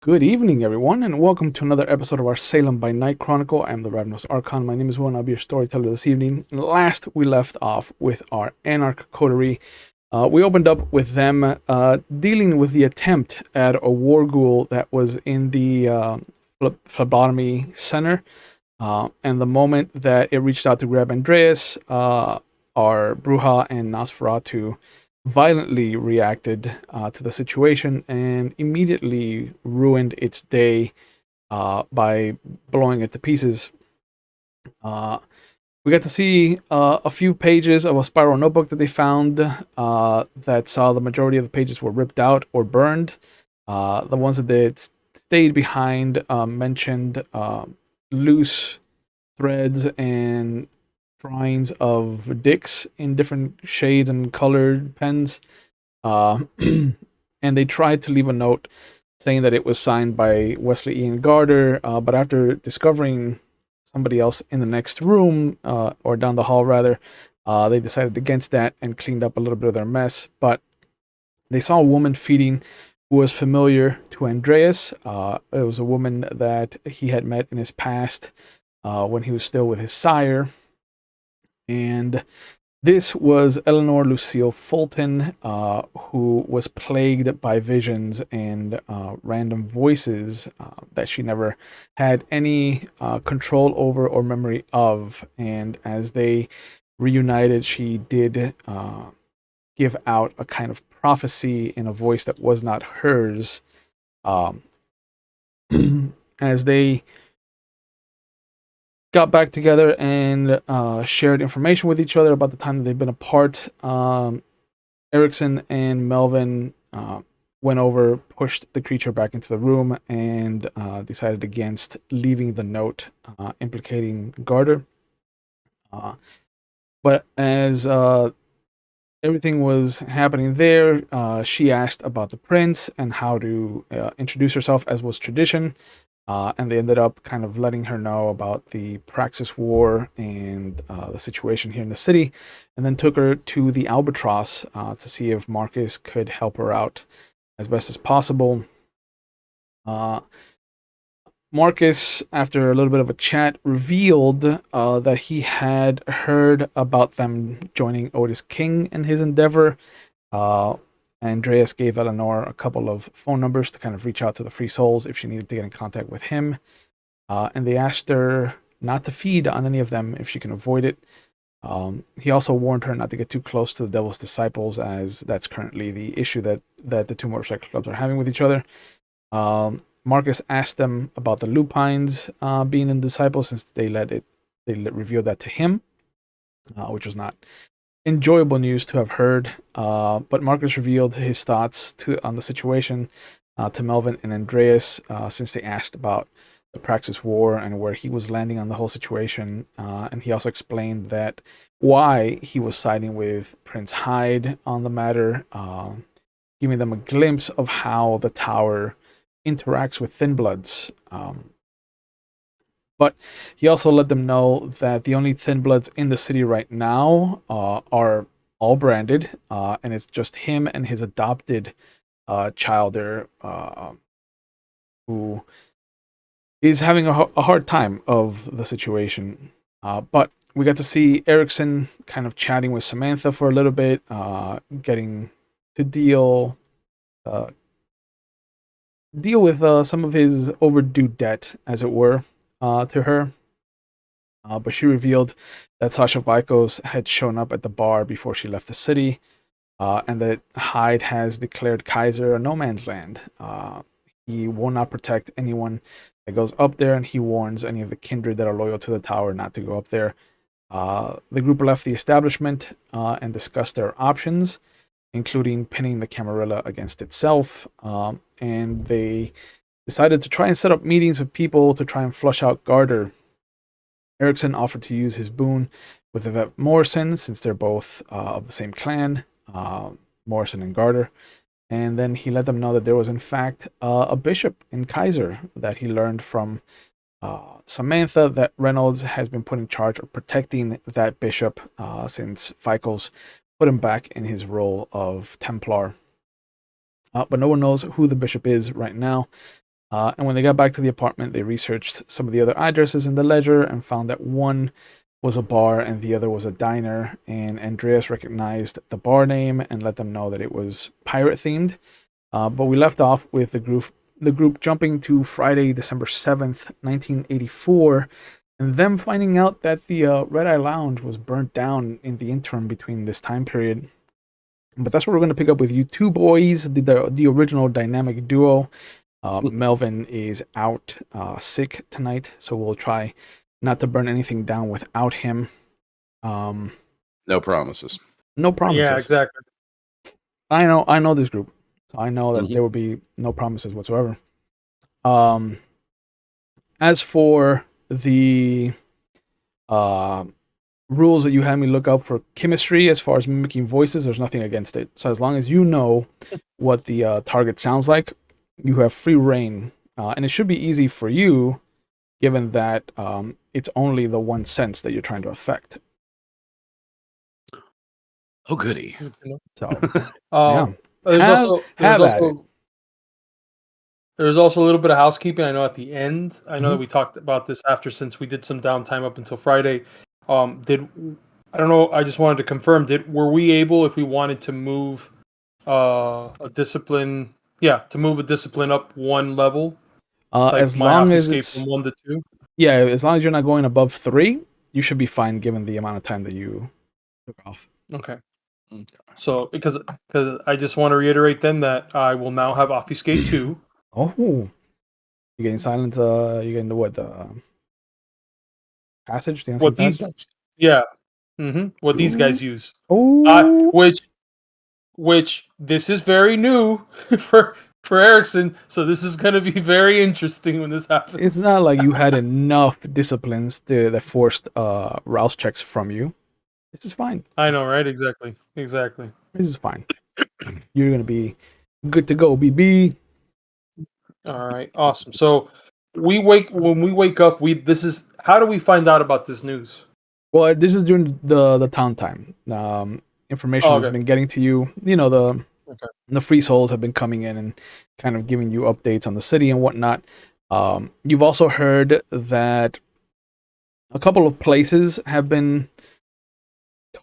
Good evening, everyone, and welcome to another episode of our Salem by Night Chronicle. I'm the Ravnos Archon. My name is Will, and I'll be your storyteller this evening. Last, we left off with our Anarch coterie. We opened up with them dealing with the attempt at a war ghoul that was in the phlebotomy center. And the moment that it reached out to grab Andreas, our Brujah and Nosferatu violently reacted to the situation and immediately ruined its day by blowing it to pieces. We got to see a few pages of a spiral notebook that they found that saw the majority of the pages were ripped out or burned. The ones that stayed behind mentioned loose threads and drawings of dicks in different shades and colored pens. And they tried to leave a note saying that it was signed by Wesley Ian Garter, but after discovering somebody else in the next room, or down the hall rather, they decided against that and cleaned up a little bit of their mess. But they saw a woman feeding who was familiar to Andreas. It was a woman that he had met in his past when he was still with his sire. And this was Eleanor Lucille Fulton, who was plagued by visions and random voices that she never had any control over or memory of. And as they reunited, she did give out a kind of prophecy in a voice that was not hers. As they got back together and shared information with each other about the time that they've been apart. Erikson and Melvin went over, pushed the creature back into the room, and decided against leaving the note implicating Garter. But as everything was happening there, she asked about the prince and how to introduce herself, as was tradition. And they ended up kind of letting her know about the Praxis War and the situation here in the city, and then took her to the Albatross to see if Marcus could help her out as best as possible. Marcus, after a little bit of a chat, revealed that he had heard about them joining Otis King in his endeavor. Andreas gave Eleanor a couple of phone numbers to kind of reach out to the Free Souls if she needed to get in contact with him. And they asked her not to feed on any of them if she can avoid it. He also warned her not to get too close to the Devil's Disciples, as that's currently the issue that the two motorcycle clubs are having with each other. Marcus asked them about the Lupines being in Disciples, since they revealed that to him, which was not enjoyable news to have heard. But Marcus revealed his thoughts on the situation to Melvin and Andreas, since they asked about the Praxis War and where he was landing on the whole situation. And he also explained that why he was siding with Prince Hyde on the matter, giving them a glimpse of how the tower interacts with Thin Bloods. But he also let them know that the only Thin Bloods in the city right now are all branded, and it's just him and his adopted child there, who is having a hard time of the situation. But we got to see Erikson kind of chatting with Samantha for a little bit, getting to deal with some of his overdue debt, as it were, to her. But she revealed that Sasha Vikos had shown up at the bar before she left the city, and that Hyde has declared Kaiser a no man's land. He will not protect anyone that goes up there, and he warns any of the kindred that are loyal to the tower not to go up there. The group left the establishment and discussed their options, including pinning the Camarilla against itself, and they decided to try and set up meetings with people to try and flush out Garter. Erikson offered to use his boon with Yvette Morrison, since they're both of the same clan, Morrison and Garter. And then he let them know that there was, in fact, a bishop in Kaiser that he learned from Samantha, that Reynolds has been put in charge of protecting that bishop since Vikos put him back in his role of Templar. But no one knows who the bishop is right now. And when they got back to the apartment, they researched some of the other addresses in the ledger and found that one was a bar and the other was a diner. And Andreas recognized the bar name and let them know that it was pirate themed. But we left off with the group jumping to Friday, December 7th, 1984, and them finding out that the Red Eye Lounge was burnt down in the interim between this time period. But that's where we're going to pick up with you two boys, the original dynamic duo. Melvin is out sick tonight, so we'll try not to burn anything down without him. No promises. No promises. Yeah, exactly. I know this group, so I know that there will be no promises whatsoever. As for the rules that you had me look up for chemistry, as far as mimicking voices, there's nothing against it. So as long as you know what the target sounds like, you have free reign, and it should be easy for you, given that it's only the one sense that you're trying to affect. Oh, goody. So, yeah. There's also a little bit of housekeeping. I know at the end, I know that we talked about this after, since we did some downtime up until Friday. I don't know. I just wanted to confirm. Were we able, if we wanted to move a discipline? Yeah, to move a discipline up one level. As long as it's from 1 to 2. Yeah, as long as you're not going above 3, you should be fine given the amount of time that you took off. Okay. So because I just want to reiterate then that I will now have obfuscate 2. Oh, you're getting silent. You're getting the passage? What these guys? Yeah. What these guys use. Oh. Which this is very new for Erikson, so this is going to be very interesting when this happens. It's not like you had enough disciplines that forced rouse checks from you. This is fine. I know, right? Exactly. This is fine. You're going to be good to go, BB. All right, awesome. So when we wake up, this is how do we find out about this news? Well, this is during the town time. Information has been getting to you. The free souls have been coming in and kind of giving you updates on the city and whatnot. You've also heard that a couple of places have been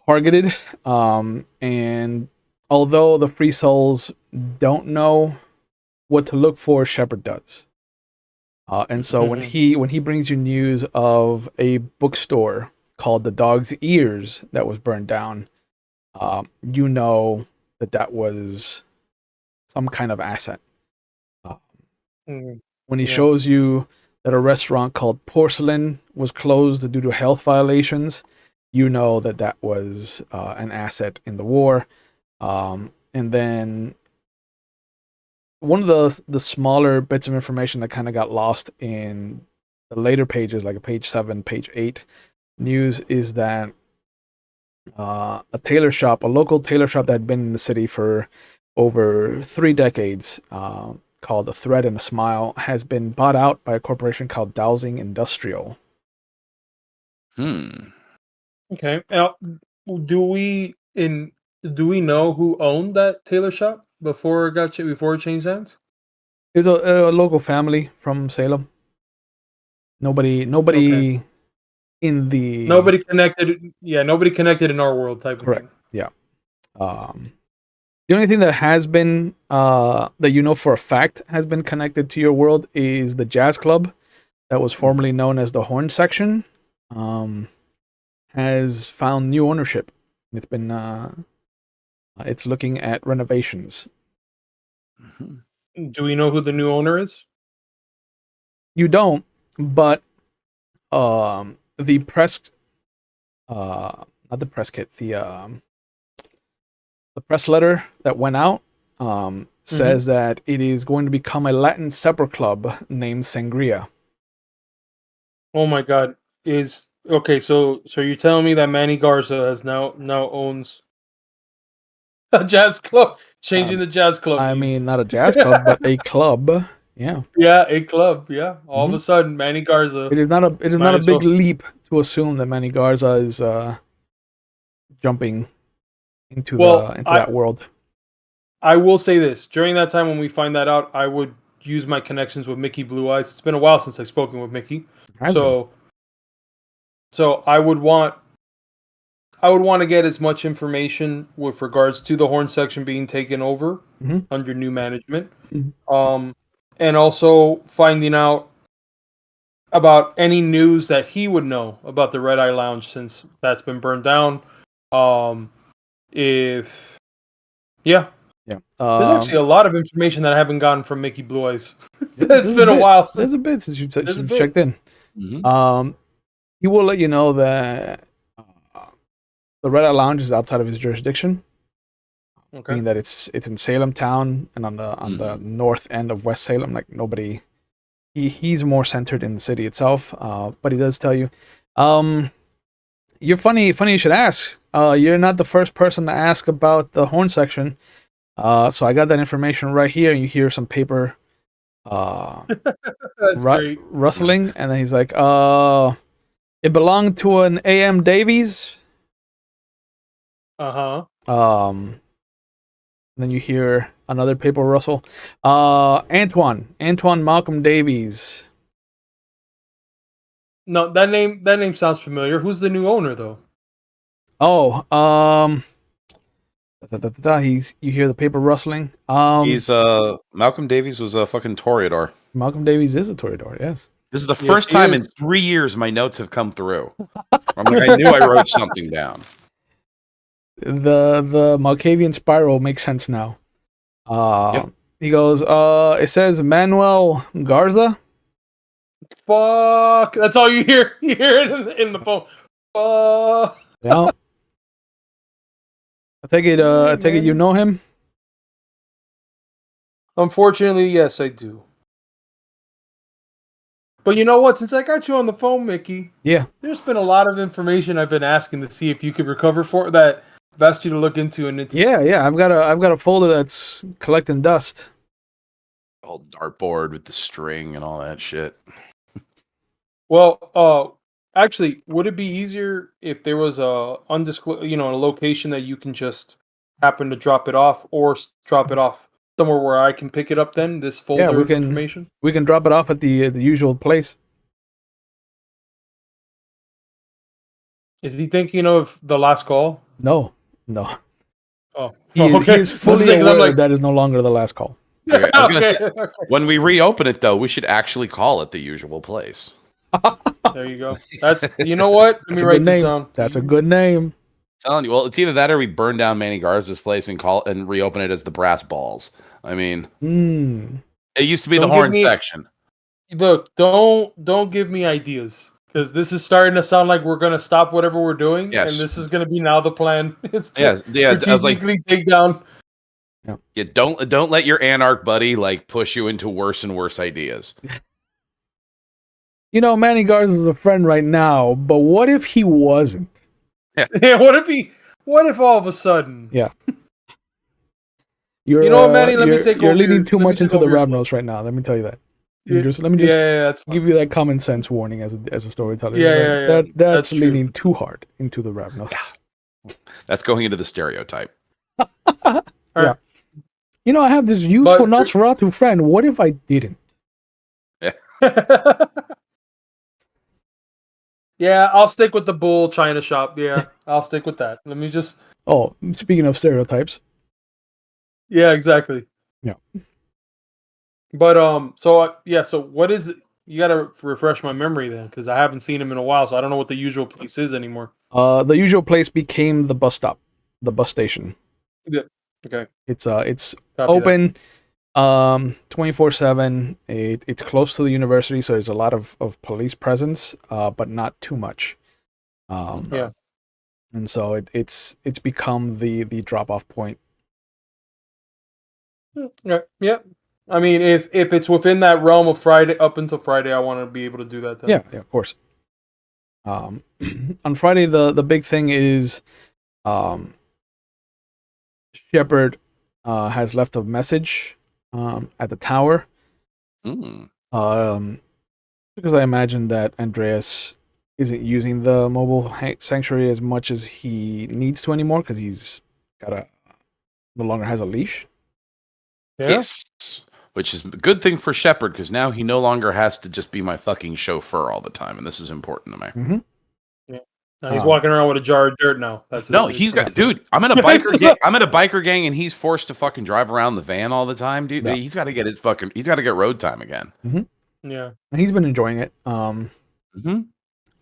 targeted, and although the free souls don't know what to look for, Shepard does. And so when he brings you news of a bookstore called the Dog's Ears that was burned down, you know that was some kind of asset. When he shows you that a restaurant called Porcelain was closed due to health violations, you know that was an asset in the war. And then one of the smaller bits of information that kind of got lost in the later pages, like page 7, page 8 news, is that a local tailor shop that had been in the city for over 3 decades, called A Thread and a Smile, has been bought out by a corporation called Dowsing Industrial. Okay. Now, do we know who owned that tailor shop before it changed hands? It's a local family from Salem. Nobody in the nobody connected. Yeah, nobody connected in our world type of thing. Yeah. The only thing that has been that you know for a fact has been connected to your world is the jazz club that was formerly known as the Horn Section. Has found new ownership. It's been it's looking at renovations. Do we know who the new owner is? You don't, but the press not the press kit, the press letter that went out says that it is going to become a Latin supper club named Sangria. Oh my god. So you're telling me that Manny Garza has now owns a jazz club, changing the jazz club. I mean, not a jazz club, but a club. Yeah. Yeah, a club. Yeah. All of a sudden, Manny Garza. It is not a big leap to assume that Manny Garza is jumping into that world. I will say this: during that time when we find that out, I would use my connections with Mickey Blue Eyes. It's been a while since I've spoken with Mickey, so I would want to get as much information with regards to the horn section being taken over under new management, and also finding out about any news that he would know about the Red Eye Lounge since that's been burned down. There's actually a lot of information that I haven't gotten from Mickey Blue Eyes. It's been a while since. There's a bit since you checked in. He will let you know that the Red Eye Lounge is outside of his jurisdiction. Okay. Meaning that it's in Salem town and on the north end of West Salem. Like nobody, he's more centered in the city itself. But he does tell you, you're funny. Funny you should ask. You're not the first person to ask about the horn section. So I got that information right here. You hear some paper rustling, and then he's like, it belonged to an A.M. Davies. Then you hear another paper rustle. Antoine Malcolm Davies. No, that name sounds familiar. Who's the new owner though? You hear the paper rustling. He's Malcolm Davies was a fucking Toreador. Malcolm Davies is a Toreador, yes. This is the first time in 3 years my notes have come through. I'm like, I knew I wrote something down. The Malkavian spiral makes sense now. He goes, it says Manuel Garza. Fuck. That's all you hear. You hear it in the phone. Fuck. Yeah. I take it you know him? Unfortunately, yes, I do. But you know what? Since I got you on the phone, Mickey, there's been a lot of information I've been asking to see if you could recover for that I've asked you to look into, and it's I've got a folder that's collecting dust. Old dartboard with the string and all that shit. Well, actually, would it be easier if there was a undisclosed, a location that you can just happen to drop it off, or drop it off somewhere where I can pick it up? Then this folder of information. We can drop it off at the usual place. Is he thinking of the last call? No. Oh, he is fully aware that is no longer the last call. Okay, say, when we reopen it, though, we should actually call it the usual place. There you go. That's you know what? Let me write this down. That's a good name. I'm telling you, well, it's either that or we burn down Manny Garza's place and reopen it as the Brass Balls. I mean, it used to be the horn section. Look, don't give me ideas, because this is starting to sound like we're going to stop whatever we're doing, and this is going to be now the plan. It's I was like, take down. Yeah, don't let your anarch buddy push you into worse and worse ideas. Manny Garza is a friend right now, but what if he wasn't? Yeah. What if all of a sudden? Yeah. Manny, let me take over. You're leaning too much into the Ravnos right now. Let me tell you that. Let me just give you that common sense warning as a storyteller. That's leaning too hard into the Ravnos. That's going into the stereotype. Yeah. I have this useful Nosferatu friend. What if I didn't? Yeah, I'll stick with the Bull China shop. Yeah, I'll stick with that. Let me just... Oh, speaking of stereotypes. Yeah, exactly. Yeah. But, so what is it? You gotta refresh my memory then, because I haven't seen him in a while, so I don't know what the usual place is anymore. The usual place became the bus stop, the bus station. Yeah. Okay. It's open 24/7. It's close to the university, so there's a lot of police presence, but not too much. And so it's become the drop off point. Yeah. I mean, if it's within that realm of Friday up until Friday, I want to be able to do that then. Yeah, of course. On Friday, the big thing is Shepard has left a message at the tower. Because I imagine that Andreas isn't using the mobile sanctuary as much as he needs to anymore, because he's no longer has a leash. Yeah. Yes. which is a good thing for Shepard because now he no longer has to just be my fucking chauffeur all the time, and this is important to me. Mm-hmm. Yeah. Now he's walking around with a jar of dirt now. That's no, he's got, dude. I'm in a biker gang, and he's forced to fucking drive around the van all the time, dude. Yeah. He's got to get he's got to get road time again. Mm-hmm. Yeah, and he's been enjoying it.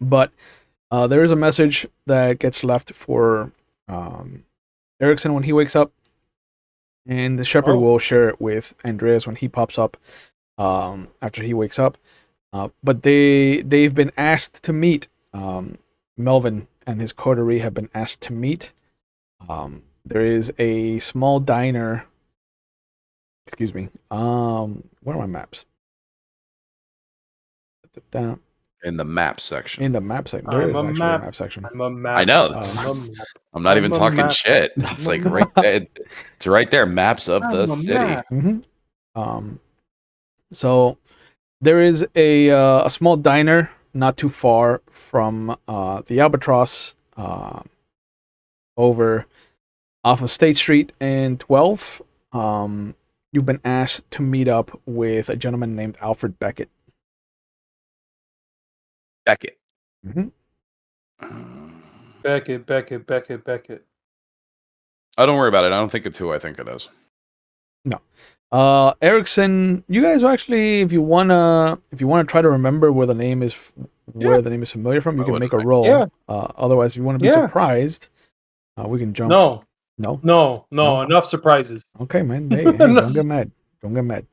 But there is a message that gets left for Erikson when he wakes up, and the Shepard will share it with Andreas when he pops up after he wakes up. But they've been asked to meet. Melvin and his coterie have been asked to meet. There is a small diner. Excuse me. Where are my maps? Down. In the map section. In the map section. There is actually a map section. I'm a map. I know. I'm not even talking shit. It's like right there. It's right there. Maps of the city. Mm-hmm. So there is a small diner not too far from the Albatross over off of State Street and 12. You've been asked to meet up with a gentleman named Alfred Beckett. Beckett. Mm-hmm. Beckett. Oh, don't worry about it. I don't think it's who I think it is. No. Erikson, you guys actually, if you wanna try to remember where the name is familiar from, you can make a roll. Yeah. Otherwise, if you want to be surprised, we can jump. No. Enough surprises. Okay, man. Hey, don't get mad. Don't get mad.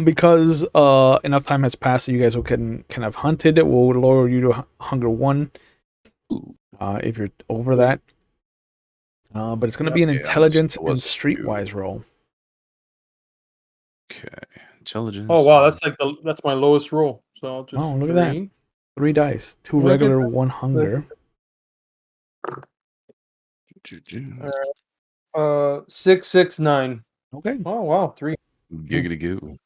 Because enough time has passed that you guys can have hunted. It will lower you to hunger 1 if you're over that. But it's going to be an intelligence and streetwise roll. Okay, intelligence. Oh wow, that's my lowest roll. So I'll just. Look at that. 3 dice, 2 regular, 1 hunger. 6, 6, 9. Okay. Oh wow, 3. Giggity goo.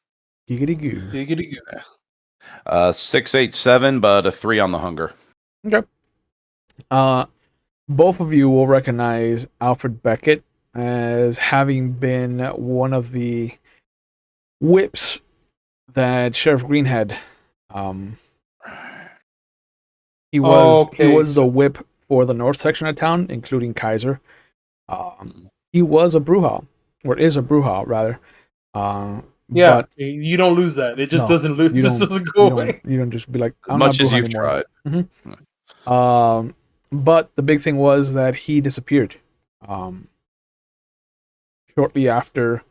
Giggity goo. 6, 8, 7, but a 3 on the hunger. Okay. Both of you will recognize Alfred Beckett as having been one of the whips that Sheriff Green had. He was the whip for the north section of town, including Kaiser. He was a Brujah, or is a Brujah rather. But you don't lose that. It just doesn't lose. It just doesn't go away. You don't just be like, I'm much not as Brujah you've anymore. tried. Mm-hmm. But the big thing was that he disappeared shortly after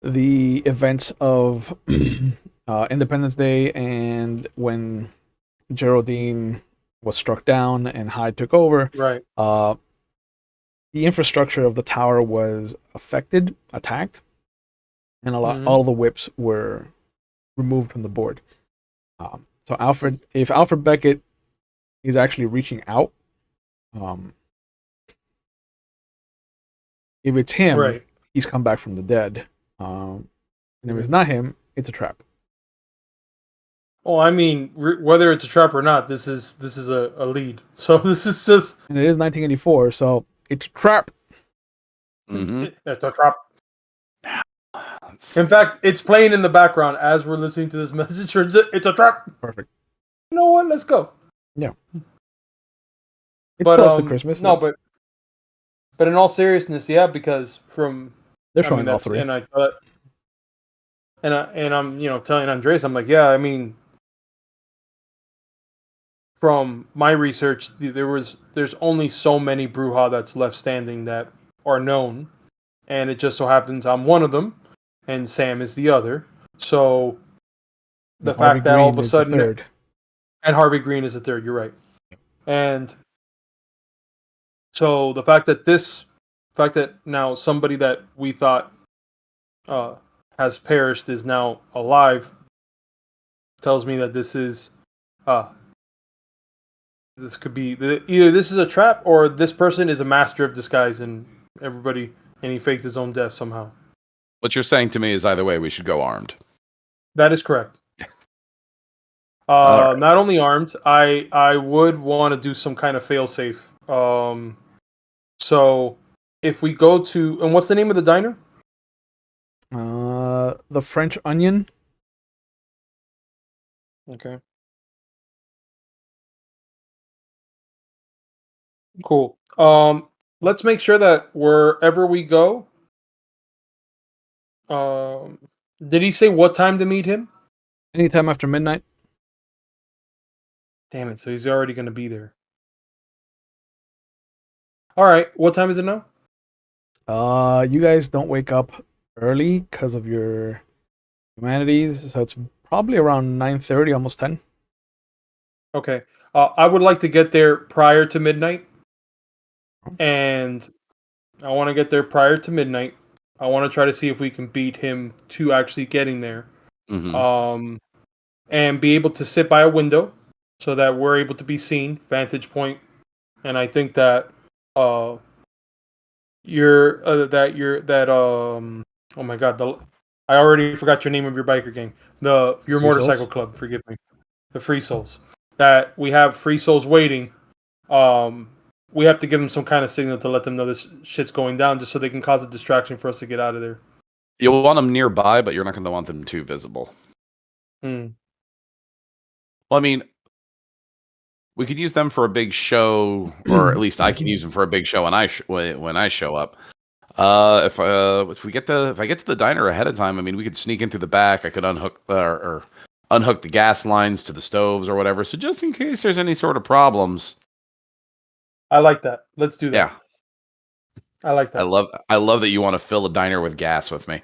the events of Independence Day, and when Geraldine was struck down and Hyde took over. Right. The infrastructure of the tower was attacked, and all the whips were removed from the board. So if Alfred Beckett is actually reaching out, if it's him, he's come back from the dead. And if it's not him, it's a trap. Oh, I mean, whether it's a trap or not, this is a lead. So this is just, and it is 1984, so it's a trap. Mm-hmm. It's a trap. In fact, it's playing in the background as we're listening to this message. It's a trap. Perfect. You know what? Let's go. Yeah. It's close to Christmas. No, but in all seriousness, yeah, because they're showing all 3, and I'm telling Andreas, I'm like, yeah, I mean, from my research, there's only so many Brujah that's left standing that are known, and it just so happens I'm one of them, and Sam is the other. So the fact that all of a sudden, and Harvey Green is the third, you're right, and so the fact that now somebody that we thought has perished is now alive tells me that this could be either this is a trap or this person is a master of disguise and he faked his own death somehow. What you're saying to me is either way we should go armed. That is correct. Right. Not only armed, I would want to do some kind of failsafe. So if we go to, and what's the name of the diner? The French Onion. Okay. Cool. Let's make sure that wherever we go, um, did he say what time to meet him? Anytime after midnight. Damn it! So he's already going to be there. All right. What time is it now? You guys don't wake up early because of your humanities, so it's probably around 9:30, almost 10. Okay. I would like to get there prior to midnight, and I want to get there prior to midnight. I want to try to see if we can beat him to actually getting there. Mm-hmm. And be able to sit by a window so that we're able to be seen, vantage point. And I think that oh my god, I already forgot your name of your biker gang. Your Free motorcycle Souls? club, forgive me. The Free Souls. That we have Free Souls waiting. We have to give them some kind of signal to let them know this shit's going down, just so they can cause a distraction for us to get out of there. You'll want them nearby, but you're not going to want them too visible. Hmm. Well, I mean, we could use them for a big show, or at least I can use them for a big show when I show up. If I get to the diner ahead of time, I mean, we could sneak in through the back. I could unhook or unhook the gas lines to the stoves or whatever. So just in case there's any sort of problems. I like that. Let's do that. Yeah, I like that. I love that you want to fill a diner with gas with me.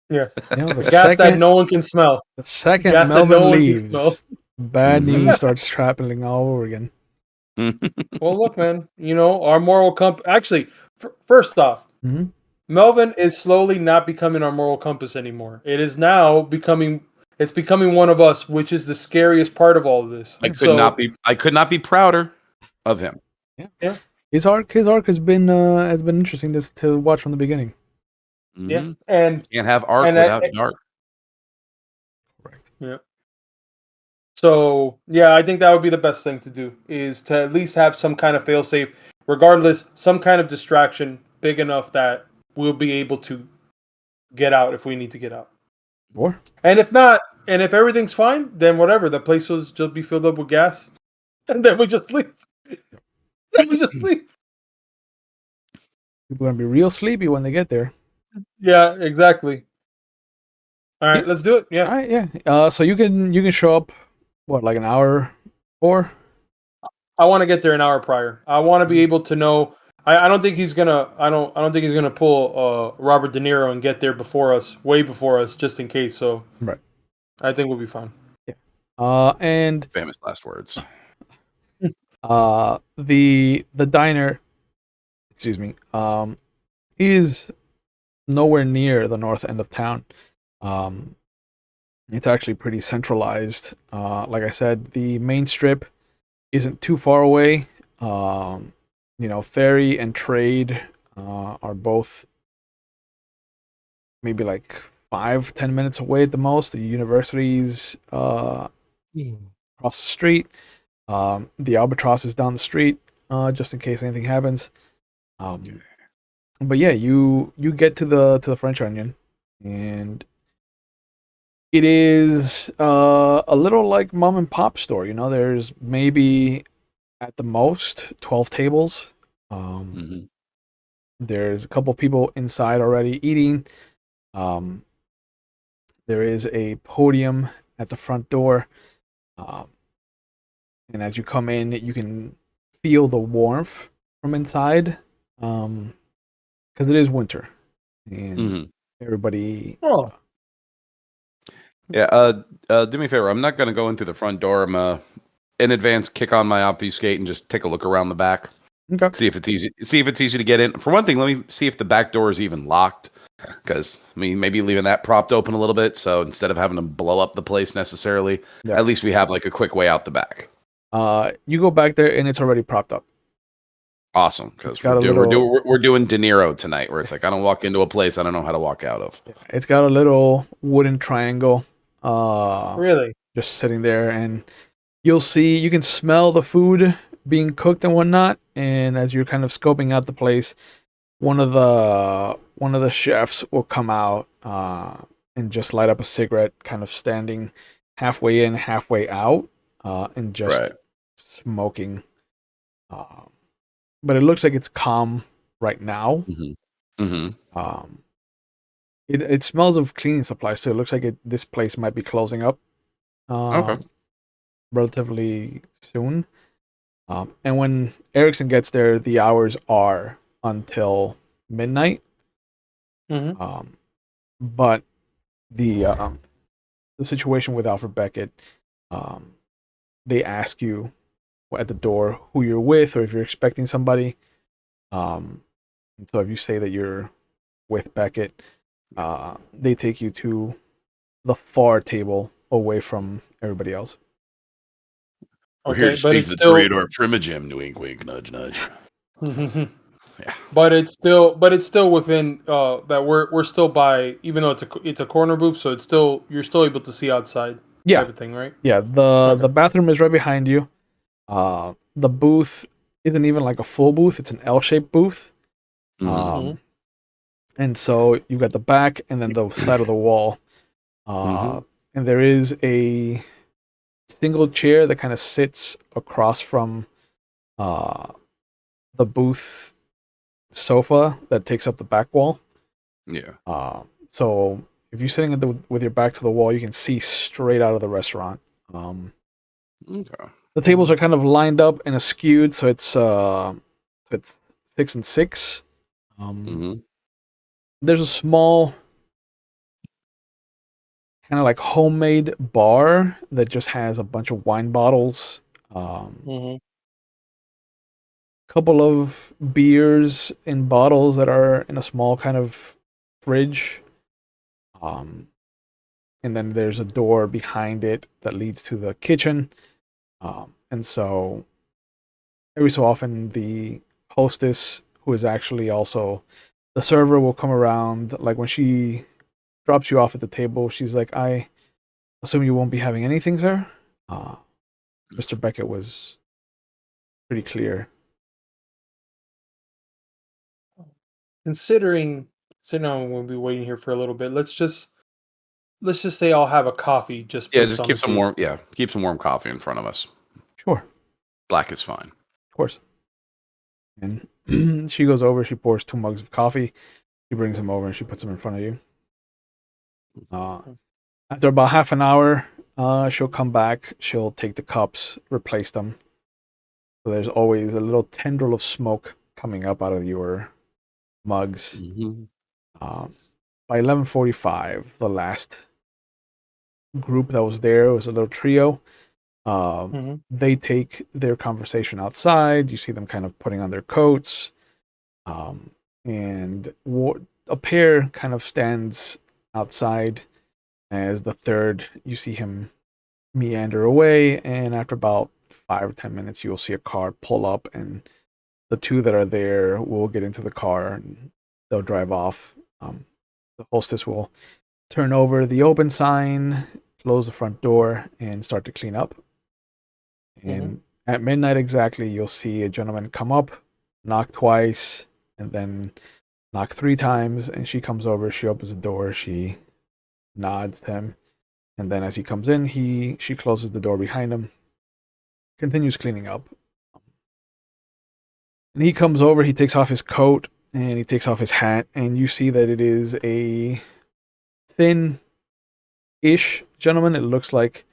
Yes. You know, The gas that no one can smell. the second Gas that Melvin no one can smell. leaves, bad Mhm. news starts traveling all over again. Well, look, man. Our moral compass. Actually, first off, Mhm. Melvin is slowly not becoming our moral compass anymore. It is now becoming. It's becoming one of us, which is the scariest part of all of this. I could not be prouder of him. Yeah. His arc has been interesting to watch from the beginning. Yeah, Mhm. and Can't have arc and without dark. Correct. yeah. So yeah, I think that would be the best thing to do is to at least have some kind of failsafe, regardless, some kind of distraction big enough that we'll be able to get out if we need to get out. Or And if not, and if everything's fine, then whatever. The place will just be filled up with gas, and then we just leave. Then we just leave. people are gonna be real sleepy when they get there. Yeah, exactly. All right, Yeah. let's do it. All Yeah, right, yeah. So you can show up, what, like an hour or? I want to get there an hour prior. I want to be able to know. I don't think he's gonna. I don't think he's gonna pull Robert De Niro and get there before us, way before us, just in case. So Right. I think we'll be fine. Yeah. And Famous last words. the diner, excuse me, is nowhere near the north end of town. It's actually pretty centralized. Like I said, the main strip isn't too far away. Ferry and Trade are both maybe like 5-10 minutes away at the most. The university's across the street. The Albatross is down the street, just in case anything happens. But yeah, you get to the French Onion, and it is a little like mom and pop store. There's maybe at the most 12 tables. Mm-hmm. There's a couple people inside already eating. There is a podium at the front door. And as you come in, you can feel the warmth from inside. Because it is winter. And everybody. Oh. Yeah, do me a favor. I'm not going to go in through the front door. I'm in advance kick on my obfuscate and just take a look around the back. Okay. See if it's easy to get in. For one thing, let me see if the back door is even locked. Because maybe leaving that propped open a little bit. So instead of having to blow up the place necessarily, at least we have like a quick way out the back. You go back there and it's already propped up. Awesome, because we're doing De Niro tonight, where it's like I don't walk into a place I don't know how to walk out of. It's got a little wooden triangle. Really? Just sitting there, and you can smell the food being cooked and whatnot. And as you're kind of scoping out the place, one of the chefs will come out and just light up a cigarette, kind of standing halfway in, halfway out, and just Right. smoking. Um, but it looks like it's calm right now. Um, it smells of cleaning supplies, so it looks like this place might be closing up Okay. relatively soon. And when Erikson gets there, the hours are until midnight. Mm-hmm. But the situation with Alfred Beckett, um, they ask you at the door who you're with or if you're expecting somebody. And so if you say that you're with Beckett, they take you to the far table away from everybody else. We're here Okay, to but speak it's to the still. Toreador Primogen. Wink, wink, nudge, nudge. Yeah. But it's still within that we're still by, even though it's a corner booth, so it's still, you're still able to see outside Yeah, type of thing, right? yeah. The Okay. bathroom is right behind you. The booth isn't even like a full booth; it's an L-shaped booth. Mhm. And so you've got the back and then the side of the wall. Mm-hmm. And there is a single chair that kind of sits across from uh, the booth sofa that takes up the back wall. Yeah. So if you're sitting with your back to the wall, you can see straight out of the restaurant. Okay. The tables are kind of lined up and askewed, so it's 6 and 6. Mm-hmm. There's a small kind of like homemade bar that just has a bunch of wine bottles, Mhm. couple of beers in bottles that are in a small kind of fridge. Um, and then there's a door behind it that leads to the kitchen. And so every so often, the hostess, who is actually also the server, will come around. Like when she drops you off at the table, she's like, "I assume you won't be having anything, sir." Mr. Beckett was pretty clear. Considering, so now we'll be waiting here for a little bit. Let's just say I'll have a coffee just Yeah, placed just on the keep some table. warm. Yeah, keep some warm coffee in front of us. Sure, Black is fine. of course. And she goes over, she pours 2 mugs of coffee, she brings them over, and she puts them in front of you. After about half an hour, she'll come back, she'll take the cups, replace them. So there's always a little tendril of smoke coming up out of your mugs. Mm-hmm. By 11:45, the last group that was there was a little trio. Mhm. They take their conversation outside. You see them kind of putting on their coats. And a pair kind of stands outside as the third. You see him meander away, and after about 5 or 10 minutes, you'll see a car pull up, and the two that are there will get into the car and they'll drive off. The hostess will turn over the open sign, close the front door, and start to clean up. Mhm. And at midnight exactly, you'll see a gentleman come up, knock twice, and then knock 3 times. And she comes over, she opens the door, she nods to him, and then as he comes in, she closes the door behind him, continues cleaning up. And he comes over, he takes off his coat and he takes off his hat, and you see that it is a thin ish gentleman. It looks like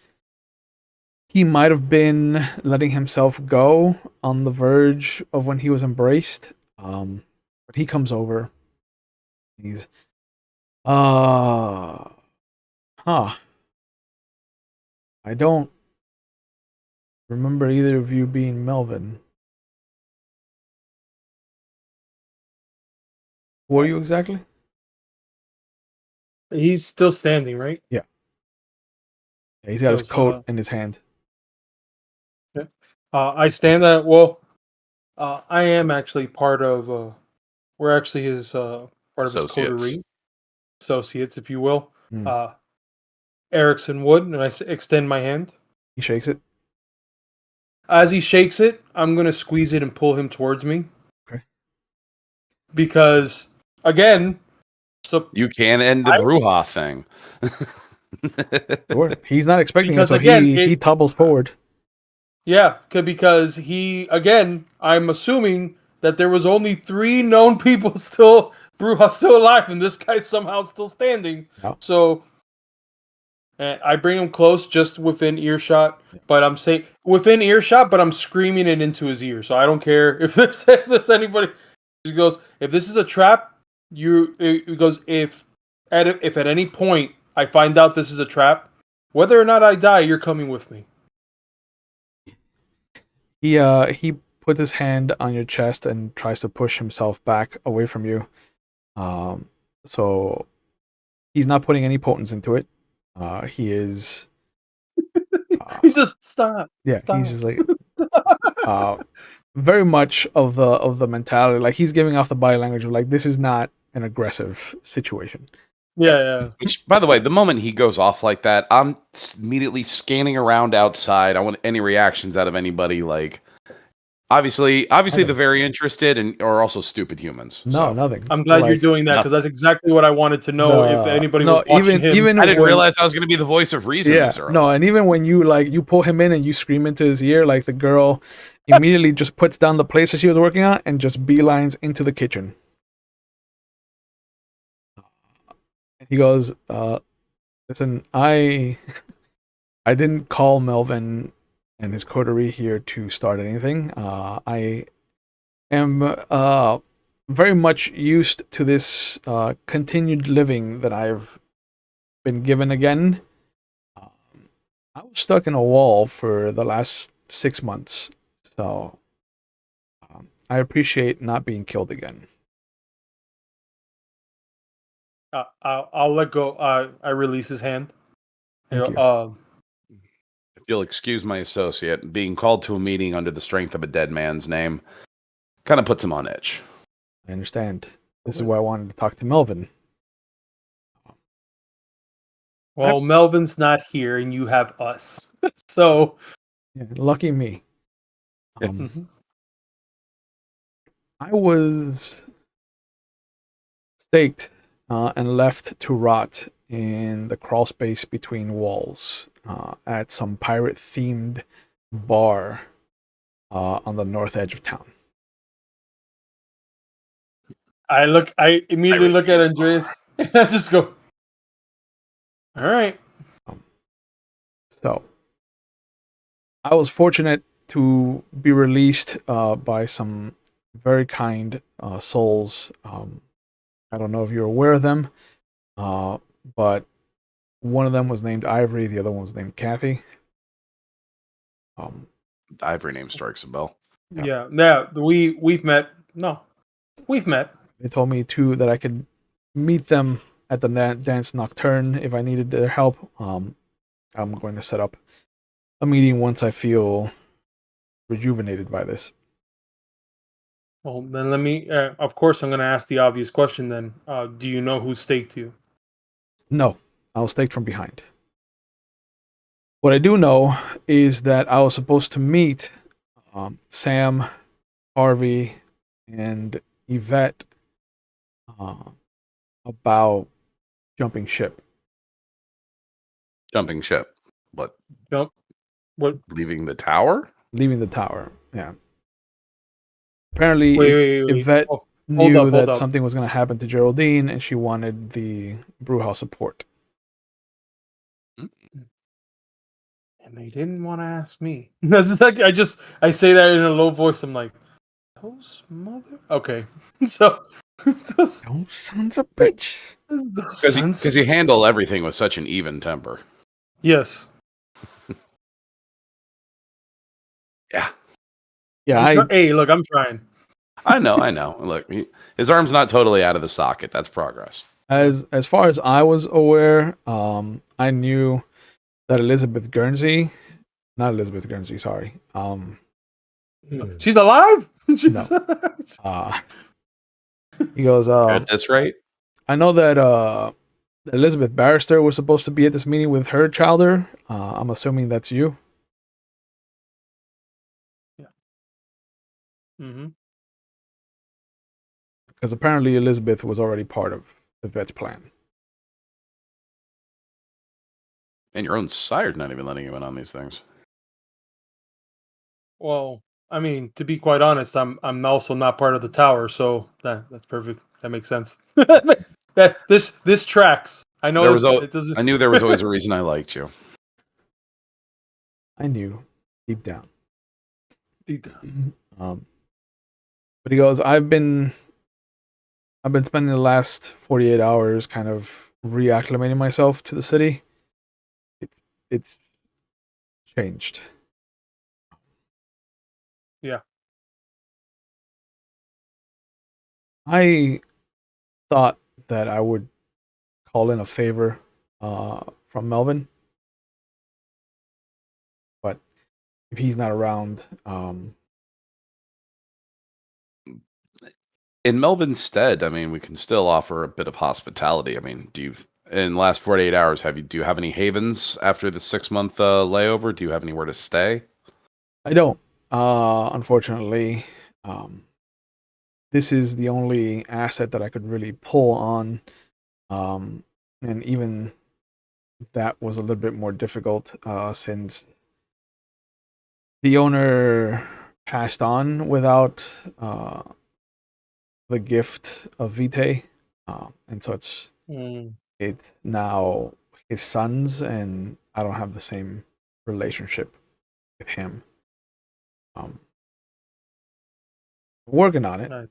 he might have been letting himself go on the verge of when he was embraced. But he comes over. He's, uh, huh. I don't remember either of you being Melvin. Who are you exactly? He's still standing, right? Yeah. He's got his Goes, coat in his hand. yeah. I stand at, well, I am actually part of, we're actually his, part of his Associates. coterie, associates, if you will. Mm. Uh, Erikson would, and I extend my hand. He shakes it. As he shakes it, I'm gonna squeeze it and pull him towards me. Okay. because again, so You can end the Brujah thing. Sure. He's not expecting it, Because so again, he tumbles forward. yeah, because he again, I'm assuming that there was only 3 known people still alive, and this guy's somehow still standing. Yeah. So I bring him close, just within earshot. But I'm saying within earshot, but I'm screaming it into his ear. So I don't care if there's anybody. He goes, if this is a trap, it goes if at any point I find out this is a trap, whether or not I die, you're coming with me. He puts his hand on your chest and tries to push himself back away from you. So he's not putting any potence into it. He is. He's just stop. Yeah, Stop. he's just like very much of the mentality. Like he's giving off the body language of like this is not an aggressive situation. Yeah. Which, by the way, the moment he goes off like that, I'm immediately scanning around outside. I want any reactions out of anybody. Like, obviously, the very interested and are also stupid humans. No, so. nothing. I'm glad you're doing that because that's exactly what I wanted to know. If anybody was watching him, even I didn't realize I was going to be the voice of reason. Yeah, no, and even when you pull him in and you scream into his ear, like the girl immediately just puts down the place that she was working on and just beelines into the kitchen. He goes, listen, I didn't call Melvin and his coterie here to start anything. I am very much used to this continued living that I've been given again. I was stuck in a wall for the last 6 months, so I appreciate not being killed again. I'll let go. I release his hand. Thank you. If you'll excuse my associate, being called to a meeting under the strength of a dead man's name kind of puts him on edge. I understand. This is why I wanted to talk to Melvin. Well, Melvin's not here, and you have us. So, yeah, lucky me. Yes. I was staked and left to rot in the crawl space between walls at some pirate-themed bar on the north edge of town. I immediately look at Andreas and I just go, all right. So, I was fortunate to be released by some very kind souls. I don't know if you're aware of them, but one of them was named Ivory, the other one was named Kathy. The Ivory name strikes a bell. Yeah. We've met. No, we've met. They told me too that I could meet them at the Danse Nocturne if I needed their help. I'm going to set up a meeting once I feel rejuvenated by this. Well, then let me. Of course, I'm going to ask the obvious question. Then, do you know who staked you? No, I was staked from behind. What I do know is that I was supposed to meet Sam, Harvey, and Yvette about jumping ship. Jumping ship. What? What? Leaving the tower? Leaving the tower, yeah. Apparently, Wait. Yvette Hold knew up. that something was going to happen to Geraldine, and she wanted the Brujah support. And they didn't want to ask me. That's exactly. I say that in a low voice. I'm like, those mother. Okay, so Those sons of bitch. Because you handle everything with such an even temper. Yes. Yeah. Hey, look, I'm trying. I know. Look, his arm's not totally out of the socket. That's progress. As far as I was aware, I knew that not Elizabeth Guernsey, sorry. She's alive? No. He goes, At this rate? I know that Elizabeth Barrister was supposed to be at this meeting with her childer. I'm assuming that's you. Yeah. Mm-hmm. because apparently Elizabeth was already part of Yvette's plan. And your own sire's not even letting you in on these things. Well, I mean, to be quite honest, I'm also not part of the tower, so that's perfect. That makes sense. That this tracks. I know There was it doesn't. I knew there was always a reason I liked you. I knew deep down. Deep down. But he goes, I've been spending the last 48 hours kind of reacclimating myself to the city. It's changed. Yeah. I thought that I would call in a favor from Melvin, but if he's not around, In Melvin's stead, I mean, we can still offer a bit of hospitality. I mean, in the last 48 hours, do you have any havens after the 6-month layover? Do you have anywhere to stay? I don't. Unfortunately, this is the only asset that I could really pull on, and even that was a little bit more difficult since the owner passed on without the gift of Vitae, and so it's now his sons, and I don't have the same relationship with him. Working on it, Nice.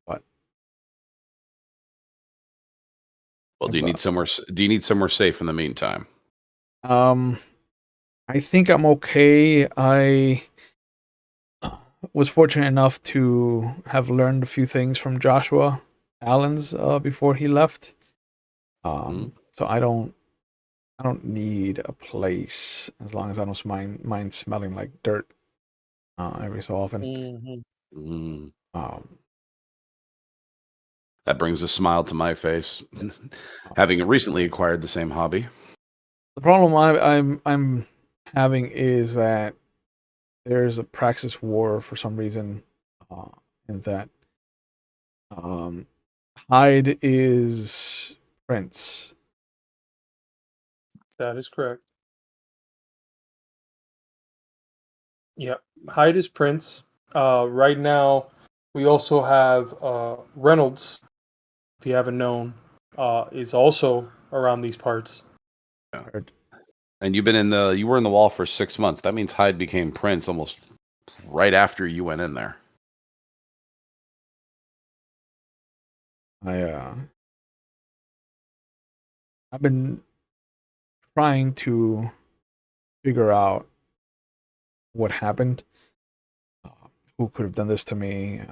but Well, do you need somewhere safe in the meantime? I think I'm okay. I was fortunate enough to have learned a few things from Joshua Allen's before he left. So I don't need a place as long as I don't mind smelling like dirt every so often. That brings a smile to my face, having recently acquired the same hobby. The problem I'm having is that there's a praxis war for some reason, and that Hyde is Prince. That is correct. Yeah, Hyde is Prince. Right now, we also have Reynolds. If you haven't known, is also around these parts. Yeah. And you were in the wall for 6 months. That means Hyde became Prince almost right after you went in there. I've been trying to figure out what happened, who could have done this to me,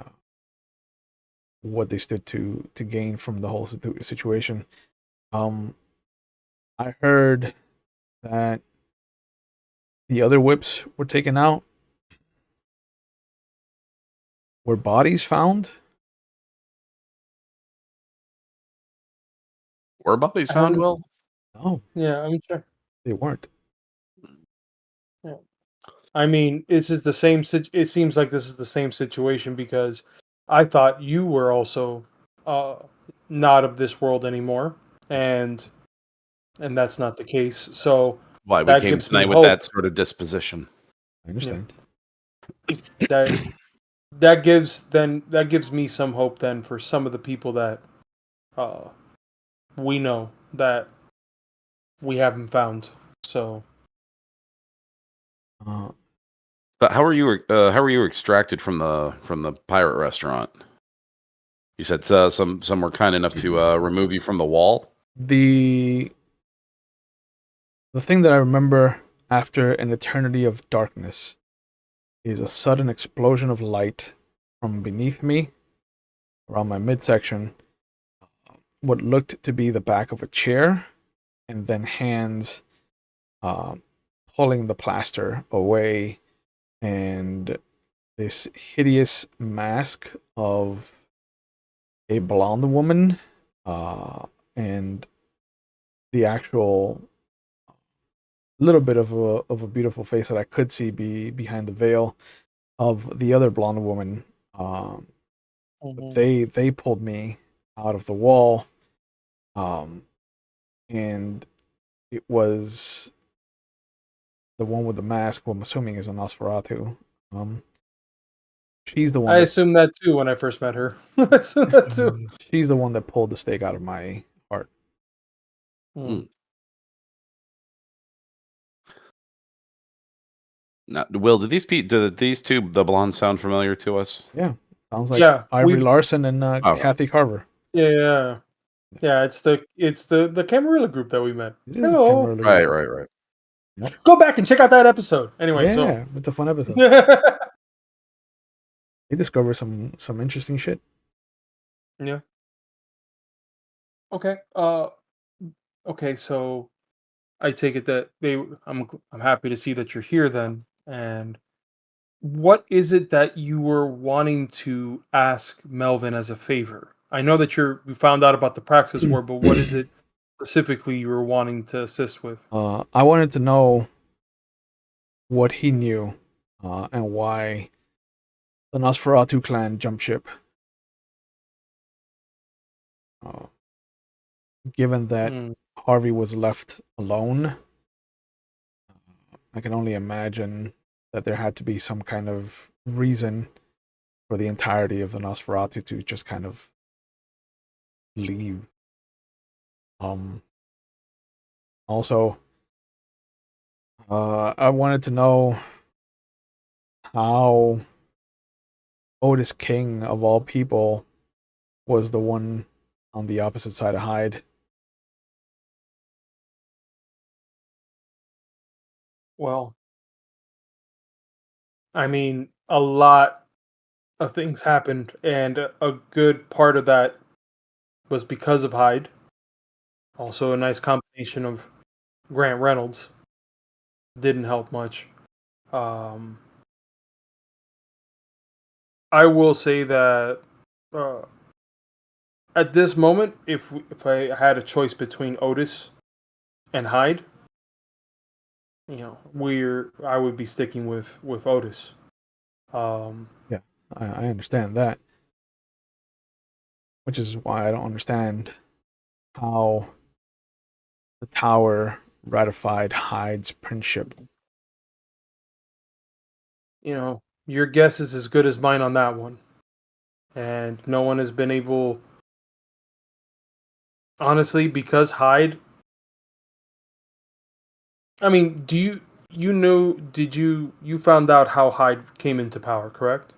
what they stood to gain from the whole situation. I heard that the other whips were taken out. Were bodies found? Were bodies found, Will? No. Yeah, I'm sure. They weren't. Yeah. I mean, this is the same. It seems like this is the same situation because I thought you were also not of this world anymore, and that's not the case. So Why we that came gives me tonight with hope. that sort of disposition. I understand. That that gives me some hope then for some of the people that we know that we haven't found. So But how were you extracted from the pirate restaurant? You said some were kind enough to remove you from the wall. The thing that I remember after an eternity of darkness is a sudden explosion of light from beneath me, around my midsection, what looked to be the back of a chair, and then hands pulling the plaster away, and this hideous mask of a blonde woman, and the actual little bit of a beautiful face that I could see behind the veil of the other blonde woman, But Mhm. they pulled me out of the wall, um, and it was the one with the mask, who I'm assuming is a Nosferatu. Um, she's the I one that assumed that too when I first met her. I assumed that too. she's the one that pulled the stake out of my heart. Mm. Now, Will, do these two, the blondes, sound familiar to us? Yeah, sounds like Yeah, Ivory we've Larson and Okay. Kathy Carver. yeah. Yeah, it's the Camarilla group that we met. It is a Hello. Camarilla Right, group. right, right. Yep. Go back and check out that episode. Anyway, so Yeah, it's a fun episode. yeah. They discover some interesting shit. Okay. Okay, so I take it that I'm happy to see that you're here then. And what is it that you were wanting to ask Melvin as a favor? I know that you found out about the Praxis War, but what is it specifically you were wanting to assist with? I wanted to know what he knew, and why the Nosferatu clan jumped ship. Uh, Given that Mm, Harvey was left alone, I can only imagine that there had to be some kind of reason for the entirety of the Nosferatu to just kind of leave. Um, Also, I wanted to know how Otis King, of all people, was the one on the opposite side of Hyde. well, I mean, a lot of things happened, and a good part of that was because of Hyde. Also, a nice combination of Grant Reynolds didn't help much. Um, I will say that uh, at this moment, if I had a choice between Otis and Hyde, I would be sticking with Otis. Um, Yeah, I understand that, which is why I don't understand how the Tower ratified Hyde's princeship. your guess is as good as mine on that one, and no one has been able, honestly, because Hyde. I mean, do you know? Did you found out how Hyde came into power? Correct.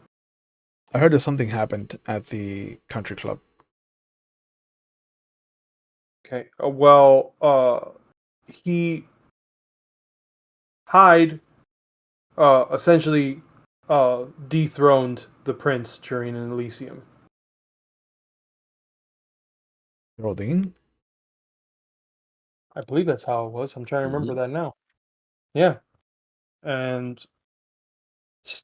I heard that something happened at the country club. Okay. He Hyde essentially dethroned the prince during an Elysium. Geraldine? I believe that's how it was. I'm trying to remember Mhm. that now. Yeah, and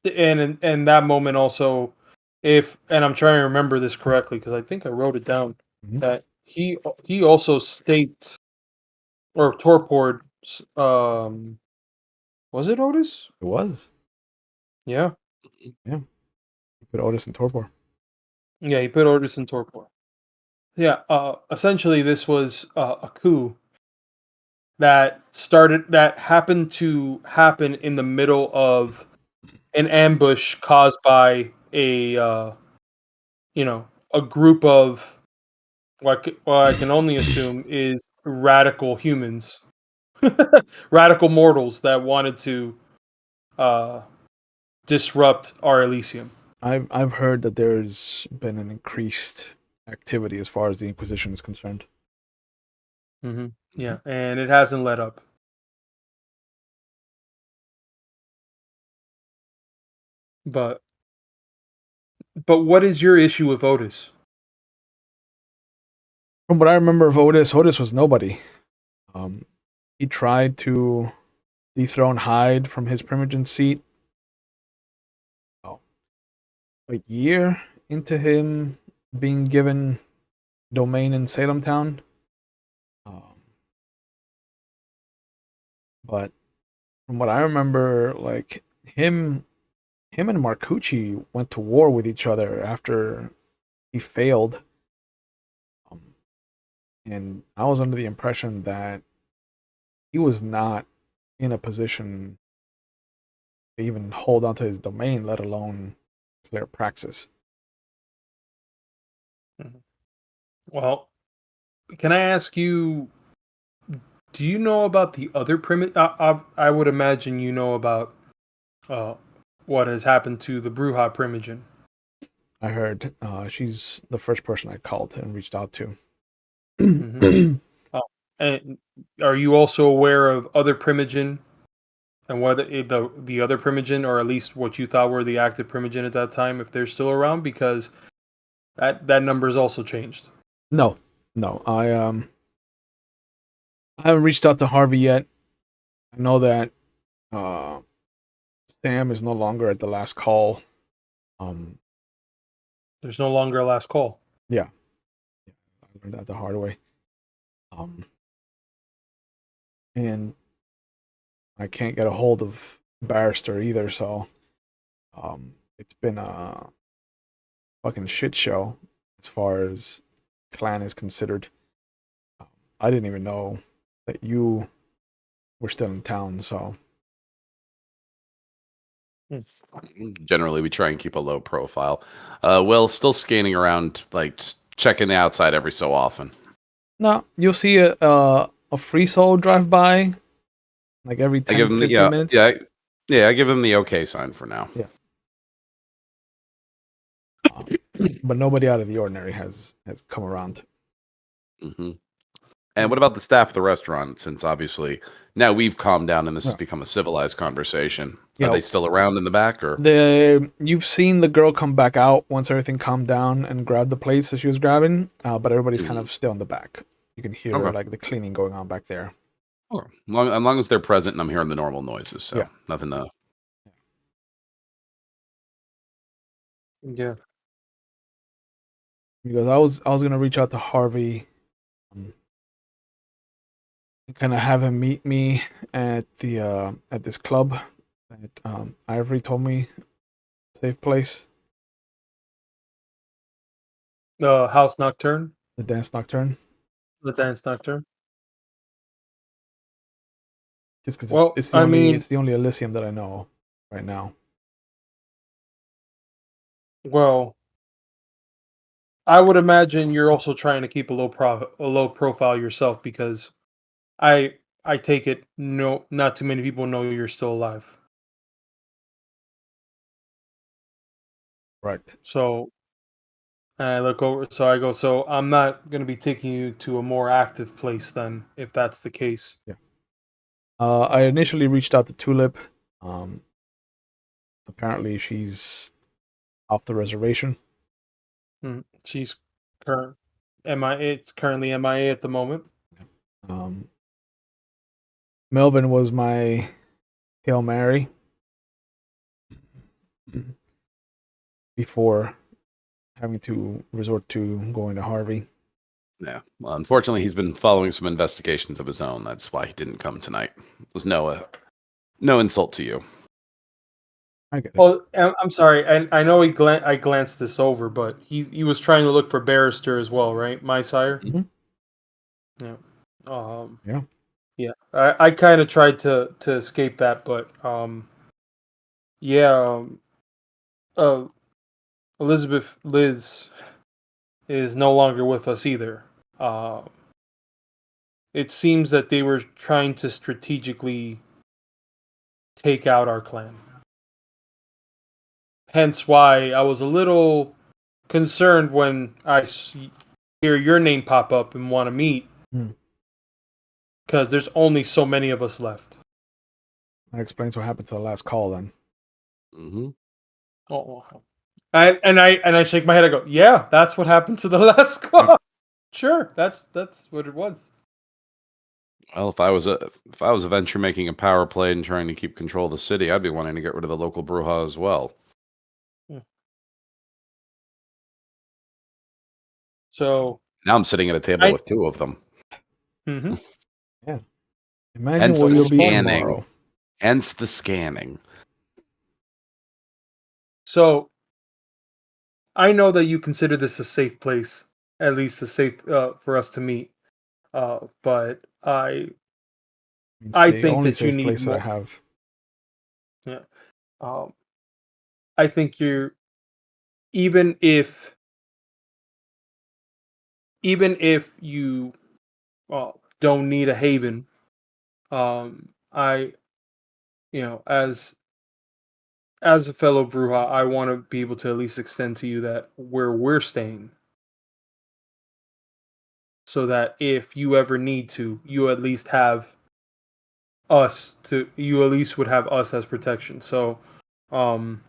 and in that moment also, if and I'm trying to remember this correctly because I think I wrote it down Mhm. that he also staked or torpored. Was it Otis? It was. Yeah, Yeah. You put Otis in torpor. yeah, he put Otis in torpor. Yeah, essentially this was a coup that happened to happen in the middle of an ambush caused by you know a group of what I can only assume is radical humans, radical mortals that wanted to uh, disrupt our Elysium. I've heard that there's been an increased activity as far as the Inquisition is concerned. Yeah, and it hasn't let up. But what is your issue with Otis? From what I remember of Otis, Otis was nobody. Um, he tried to dethrone Hyde from his Primogen seat. Oh, a year into him being given domain in Salem town. Um, but from what I remember, like him and Marcucci went to war with each other after he failed. And I was under the impression that he was not in a position to even hold onto his domain, let alone clear Praxis. Well, can I ask you? Do you know about the other primitive? I would imagine you know about what has happened to the Brujah Primogen. I heard she's the first person I called and reached out to. And are you also aware of other Primogen and whether the other Primogen, or at least what you thought were the active Primogen at that time, if they're still around? Because that number has also changed. No, I haven't reached out to Harvey yet. I know that Sam is no longer at the last call. There's no longer a last call. Yeah, I learned that the hard way. And I can't get a hold of Barrister either, so it's been a fucking shit show as far as clan is considered. I didn't even know that you were still in town, so Generally, we try and keep a low profile. Will still scanning around, like checking the outside every so often. no, you'll see a free soul drive by like every 10 to 15 minutes. I give him the okay sign for now. Yeah. But nobody out of the ordinary has come around. Mm-hmm. And what about the staff of the restaurant? Since obviously now we've calmed down and this has become a civilized conversation. Are they still around in the back, or you've seen the girl come back out once everything calmed down and grab the plates that she was grabbing, but everybody's kind of still in the back. You can hear like the cleaning going on back there. Oh, as long as they're present and I'm hearing the normal noises, so nothing to. Yeah. Because I was gonna reach out to Harvey, and kind of have him meet me at the at this club that Ivory told me, safe place. The House Nocturne. The Danse Nocturne. The Danse Nocturne. Just because it's the only Elysium that I know right now. Well, I would imagine you're also trying to keep a low profile yourself, because I take it not too many people know you're still alive. Right. So I look over. So I go. So I'm not going to be taking you to a more active place then, if that's the case. Yeah. I initially reached out to Tulip. Apparently, she's off the reservation. She's It's currently MIA at the moment. Melvin was my Hail Mary before having to resort to going to Harvey. Yeah. Well, unfortunately, he's been following some investigations of his own. That's why he didn't come tonight. It was no insult to you. I get it. Well, I'm sorry. I know I glanced this over, but he was trying to look for Barrister as well, right? My sire. Mm-hmm. Yeah. Yeah. I kind of tried to escape that, but Liz is no longer with us either. It seems that they were trying to strategically take out our clan. Hence why I was a little concerned when I hear your name pop up and want to meet. Because there's only so many of us left. That explains what happened to the last call then. Mm-hmm. Oh. And I shake my head. I go, yeah, that's what happened to the last call. Sure, that's what it was. Well, if I was a venture making a power play and trying to keep control of the city, I'd be wanting to get rid of the local Brujah as well. So now I'm sitting at a table with two of them. Mm-hmm. Yeah. Imagine where you'll be tomorrow. Hence the scanning. So I know that you consider this a safe place, at least a safe for us to meet. But It's I the think only that you safe need place that I more. have. Yeah. Um, I think you're even if you don't need a haven. I as a fellow Brujah, I want to be able to at least extend to you that where we're staying, so that if you ever need to, you at least have us to. You at least would have us as protection. So, um,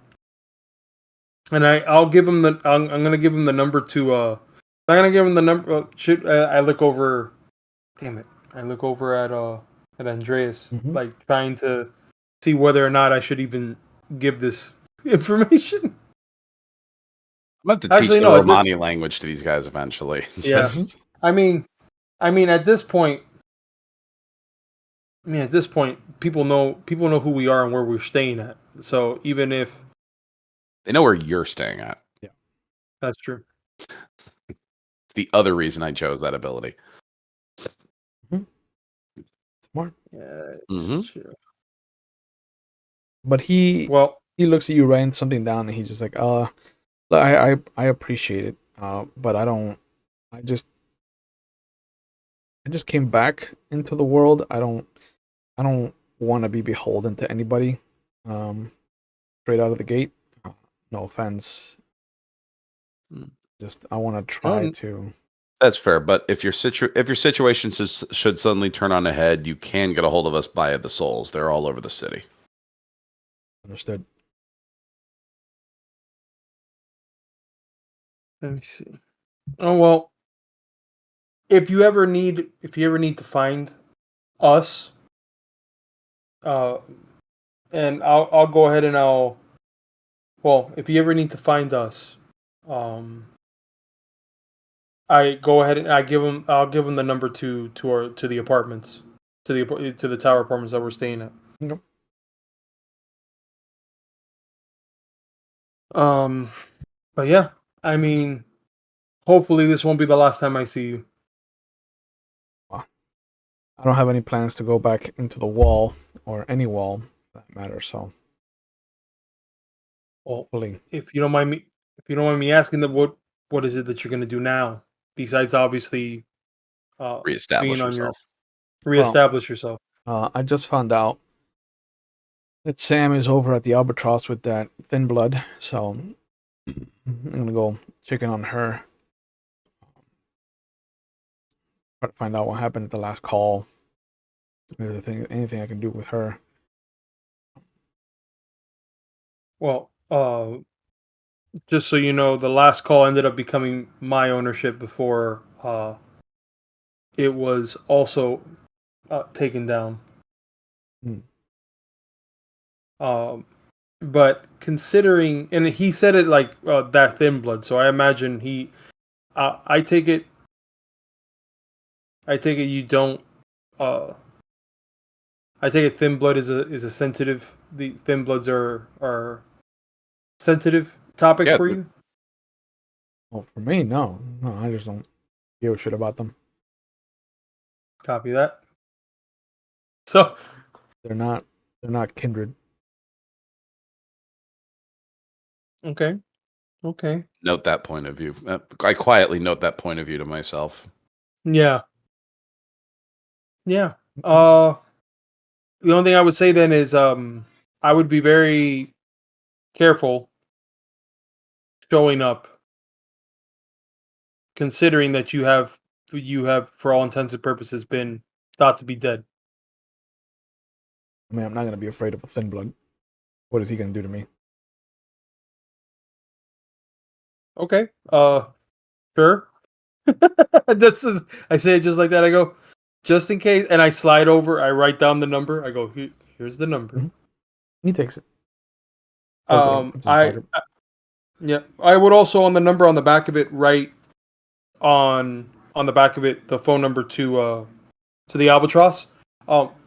and I'll give him the. I'm gonna give him the number to. I'm gonna give him the number. Should I look over? Damn it! I look over at Andreas, Mhm. like trying to see whether or not I should even give this information. I'm going to have to teach Actually, the no. At this, Romani language to these guys eventually. yeah. Just I mean, at this point, people know who we are and where we're staying at. So even if they know where you're staying at. Yeah. that's true, It's the other reason I chose that ability. Smart. yeah, Mm-hmm. it's true. But he Well, looks at you, writing something down, and he's just like, I appreciate it, but I don't. I just came back into the world. I don't want to be beholden to anybody. Um, straight out of the gate. No offense. Mm. Just I want to try no, to. That's fair, but if your situation should suddenly turn on a head, you can get a hold of us via the souls. They're all over the city. Understood. let me see. Oh well, if you ever need to find us, uh, and I'll go ahead and if you ever need to find us, um, I go ahead and I'll give him the number to the apartments, to the tower apartments that we're staying at. Nope. Um, but yeah, I mean, hopefully this won't be the last time I see you. I don't have any plans to go back into the wall or any wall for that matter. So Well, hopefully, if you don't mind me asking, that what is it that you're going to do now besides obviously being Reestablish on your yourself. well, reestablish yourself? I just found out that Sam is over at the Albatross with that thin blood. So I'm gonna go check in on her. Try to find out what happened at the last call. Anything I can do with her. Well, just so you know, the last call ended up becoming my ownership before it was also taken down. Hmm. Um, but considering, and he said it like that thin blood, so I imagine he. I take it. I take it you don't. Uh, I take it thin blood is a sensitive. The thin bloods are sensitive topic Yeah, for you. Well, for me, no. I just don't give a shit about them. Copy that. So They're not. They're not kindred. okay, okay, note that point of view. I quietly note that point of view to myself. yeah, yeah. Mhm. The only thing I would say then is I would be very careful showing up, considering that you have for all intents and purposes been thought to be dead. I mean, I'm not gonna be afraid of a thin blood. What is he gonna do to me? Okay, sure. That's I say it just like that. I go, just in case, and I slide over. I write down the number. I go, here's the number. Mhm. He takes it. Carefully, puts it in his I pocket. yeah. I would also on the number on the back of it write on the back of it the phone number to the Albatross.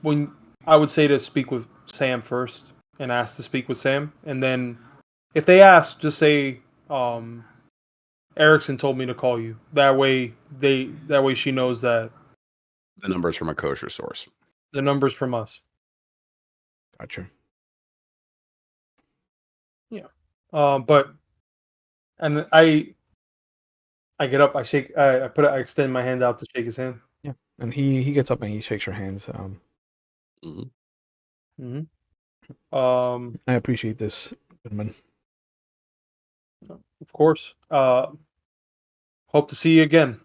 When I would say to speak with Sam first and ask to speak with Sam, and then if they ask, just say Erikson told me to call you. That way she knows that The number's from a kosher source. the number's from us. Gotcha. Yeah. But and I get up, I shake, I extend my hand out to shake his hand. Yeah, and he gets up and he shakes your hands. Mm-hmm. I appreciate this, Goodman. Of course. Hope to see you again.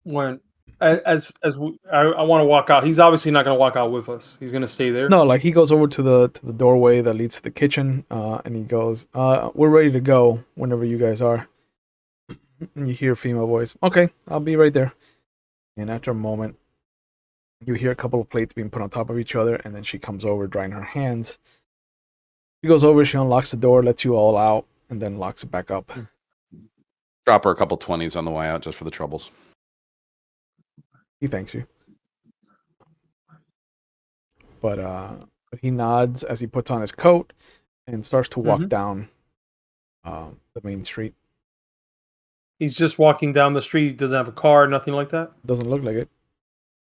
When I want to walk out. He's obviously not going to walk out with us. He's going to stay there. No, like he goes over to the doorway that leads to the kitchen, and he goes, "We're ready to go whenever you guys are." And you hear a female voice. Okay, I'll be right there. And after a moment, you hear a couple of plates being put on top of each other, and then she comes over, drying her hands. She goes over, she unlocks the door, lets you all out, and then locks it back up. Drop her a couple 20s on the way out just for the troubles. He thanks you. But he nods as he puts on his coat and starts to walk down the main street. He's just walking down the street. Doesn't have a car, nothing like that. Doesn't look like it.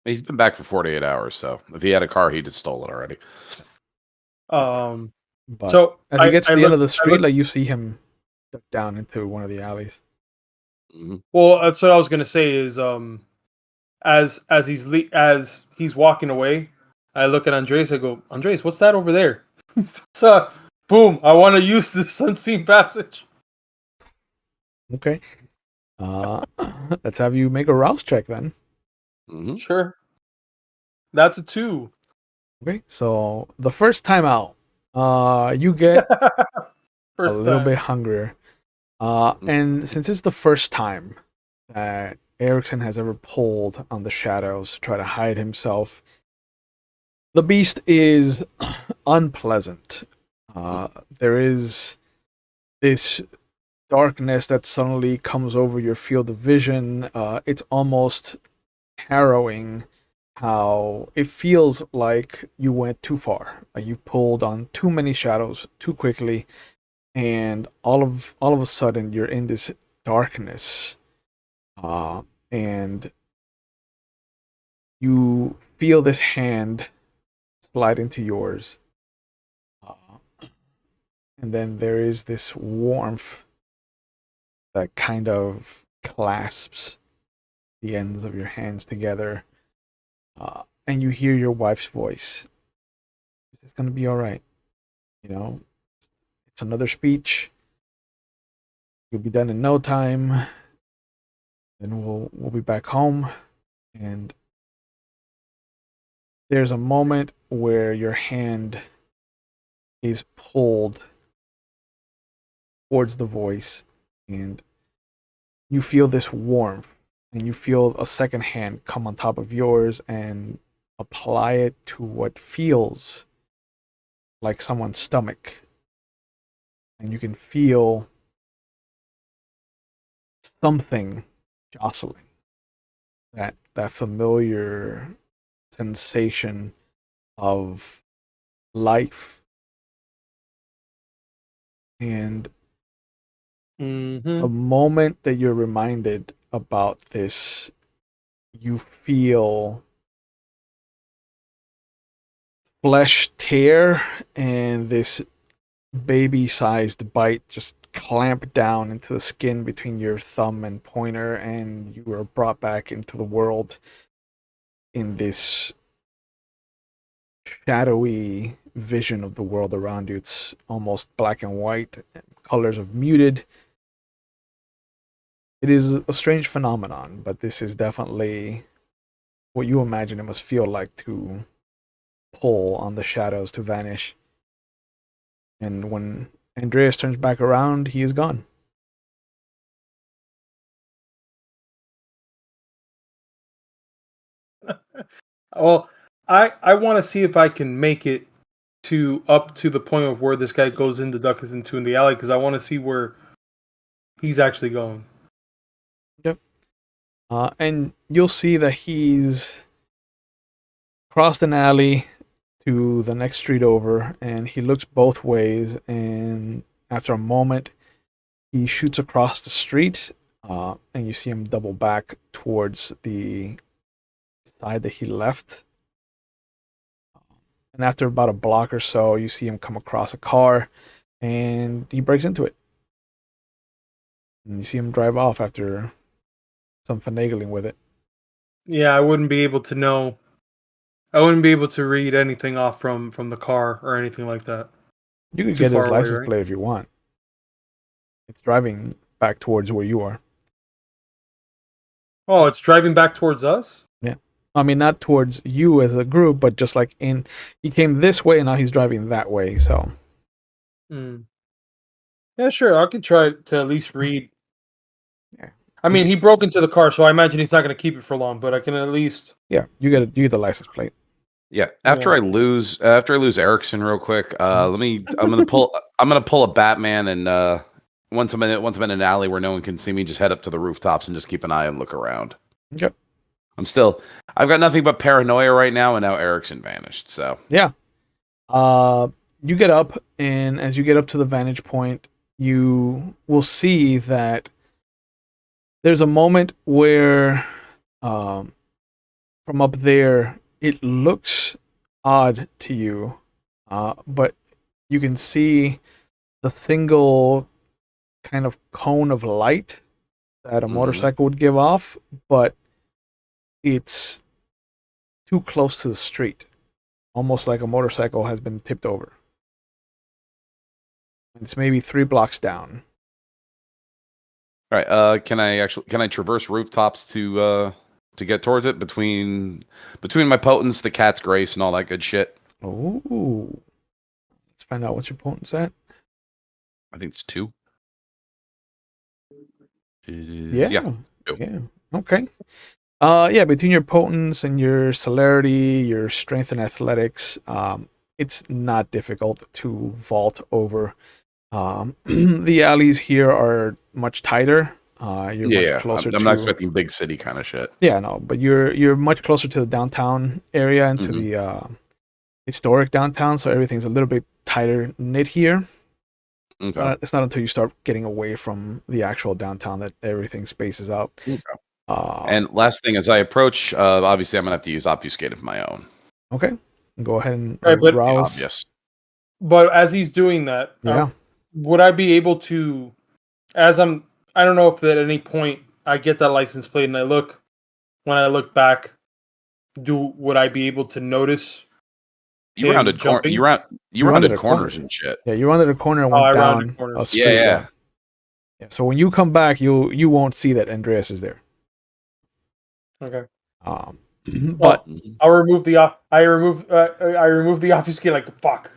He's been back for 48 hours, so if he had a car, he'd have stole it already. But so as he gets to the end of the street, like you see him duck down into one of the alleys. Mm-hmm. Well, that's what I was gonna say. Is as he's walking away, I look at Andreas. I go, Andreas, what's that over there? So, boom! I want to use this unseen passage. Okay. Let's have you make a rouse check then. Mm-hmm. Sure. That's a 2. Okay, so the first time out, you get a little bit hungrier. And since it's the first time that Erikson has ever pulled on the shadows to try to hide himself, the beast is unpleasant. There is this darkness that suddenly comes over your field of vision. It's almost harrowing how it feels like you went too far. Like you pulled on too many shadows too quickly, and all of a sudden you're in this darkness, and you feel this hand slide into yours, and then there is this warmth that kind of clasps the ends of your hands together, and you hear your wife's voice. This is gonna be all right. You know, it's another speech. You'll be done in no time. Then we'll be back home. And there's a moment where your hand is pulled towards the voice, and you feel this warmth, and you feel a second hand come on top of yours and apply it to what feels like someone's stomach. And you can feel something jostling. That familiar sensation of life. And the moment that you're reminded about this, you feel flesh tear and this baby-sized bite just clamp down into the skin between your thumb and pointer, and you are brought back into the world in this shadowy vision of the world around you. It's almost black and white, and colors have muted. It is a strange phenomenon, but this is definitely what you imagine it must feel like to pull on the shadows to vanish. And when Andreas turns back around, he is gone. Well, I want to see if I can make it up to the point of where this guy goes into Duckus into in the alley, because I want to see where he's actually going. Yep. And you'll see that he's crossed an alley to the next street over, and he looks both ways, and after a moment, he shoots across the street, and you see him double back towards the side that he left. And after about a block or so, you see him come across a car, and he breaks into it. And you see him drive off after some finagling with it. Yeah, I wouldn't be able to know. I wouldn't be able to read anything off from the car or anything like that. You could Too get his far away, license right? plate if you want. It's driving back towards where you are. Oh, it's driving back towards us? Yeah. I mean, not towards you as a group, but just like he came this way and now he's driving that way. So, Hmm. Yeah, sure. I could try to at least read. yeah. I mean, he broke into the car, so I imagine he's not going to keep it for long. But I can at least. Yeah, you get the license plate. Yeah. After I lose Erikson real quick, I'm gonna pull a Batman, and once I'm in an alley where no one can see me, just head up to the rooftops and just keep an eye and look around. Yep. I've got nothing but paranoia right now, and now Erikson vanished. So Yeah. You get up, and as you get up to the vantage point, you will see that there's a moment where, from up there, it looks odd to you, but you can see the single kind of cone of light that a motorcycle would give off, but it's too close to the street, almost like a motorcycle has been tipped over. It's maybe 3 blocks down. all right, can I traverse rooftops to get towards it between my potence, the cat's grace, and all that good shit? Ooh. Let's find out what's your potence at. I think it's 2. Yeah. 2. Yeah. Okay. Yeah, between your potence and your celerity, your strength and athletics, it's not difficult to vault over. The alleys here are much tighter. You're much closer I'm not expecting big city kind of shit. Yeah, no, but you're much closer to the downtown area and to the historic downtown, so everything's a little bit tighter knit here. Okay. It's not until you start getting away from the actual downtown that everything spaces out. Okay. And last thing, as I approach, obviously I'm gonna have to use obfuscate of my own. Okay, go ahead and Right, but rouse. Obvious. But as he's doing that, Yeah. would I be able to, I don't know if at any point I get that license plate and when I look back, would I be able to notice You rounded jumping? you rounded corners and shit. Yeah, you rounded a corner and Oh, went I down rounded corners. a street. Yeah. So when you come back, you won't see that Andreas is there. Okay. But I remove the obfuscate like fuck.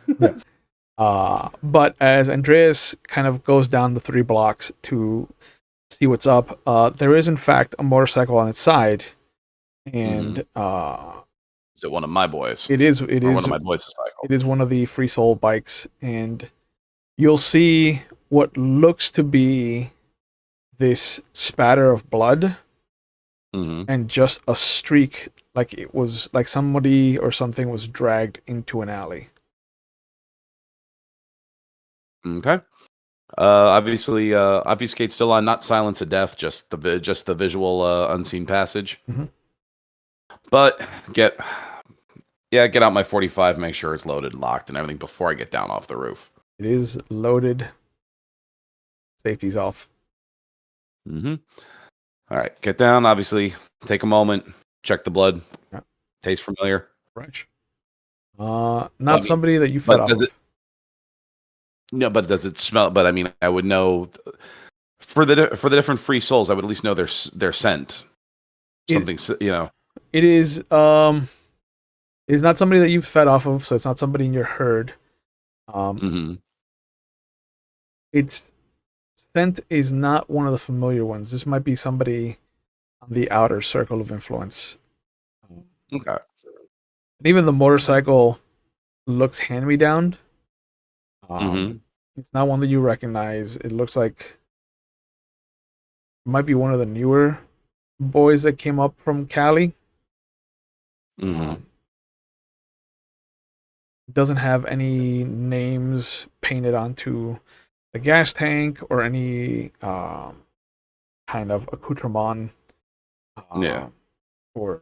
but as Andreas kind of goes down the 3 blocks to see what's up, there is in fact a motorcycle on its side, and is it one of my boys? It is one of my boys' cycle. It is one of the Free Soul bikes, and you'll see what looks to be this spatter of blood and just a streak, like it was like somebody or something was dragged into an alley. Okay. Obviously, obfuscate still on, not silence of death, just the visual unseen passage. But get out my 45, make sure it's loaded and locked and everything before I get down off the roof. It is loaded. Safety's off. All right, get down. Obviously, take a moment, check the blood. Yeah. Taste familiar. Fresh. Not somebody that you fed off. No, but does it smell? But I mean, I would know for the different Free Souls. I would at least know their scent. Something, It is. It is not somebody that you've fed off of, so it's not somebody in your herd. Its scent is not one of the familiar ones. This might be somebody on the outer circle of influence. Okay. And even the motorcycle looks hand-me-down. It's not one that you recognize. It looks like it might be one of the newer boys that came up from Cali. It doesn't have any names painted onto the gas tank or any kind of accoutrement. Yeah. Or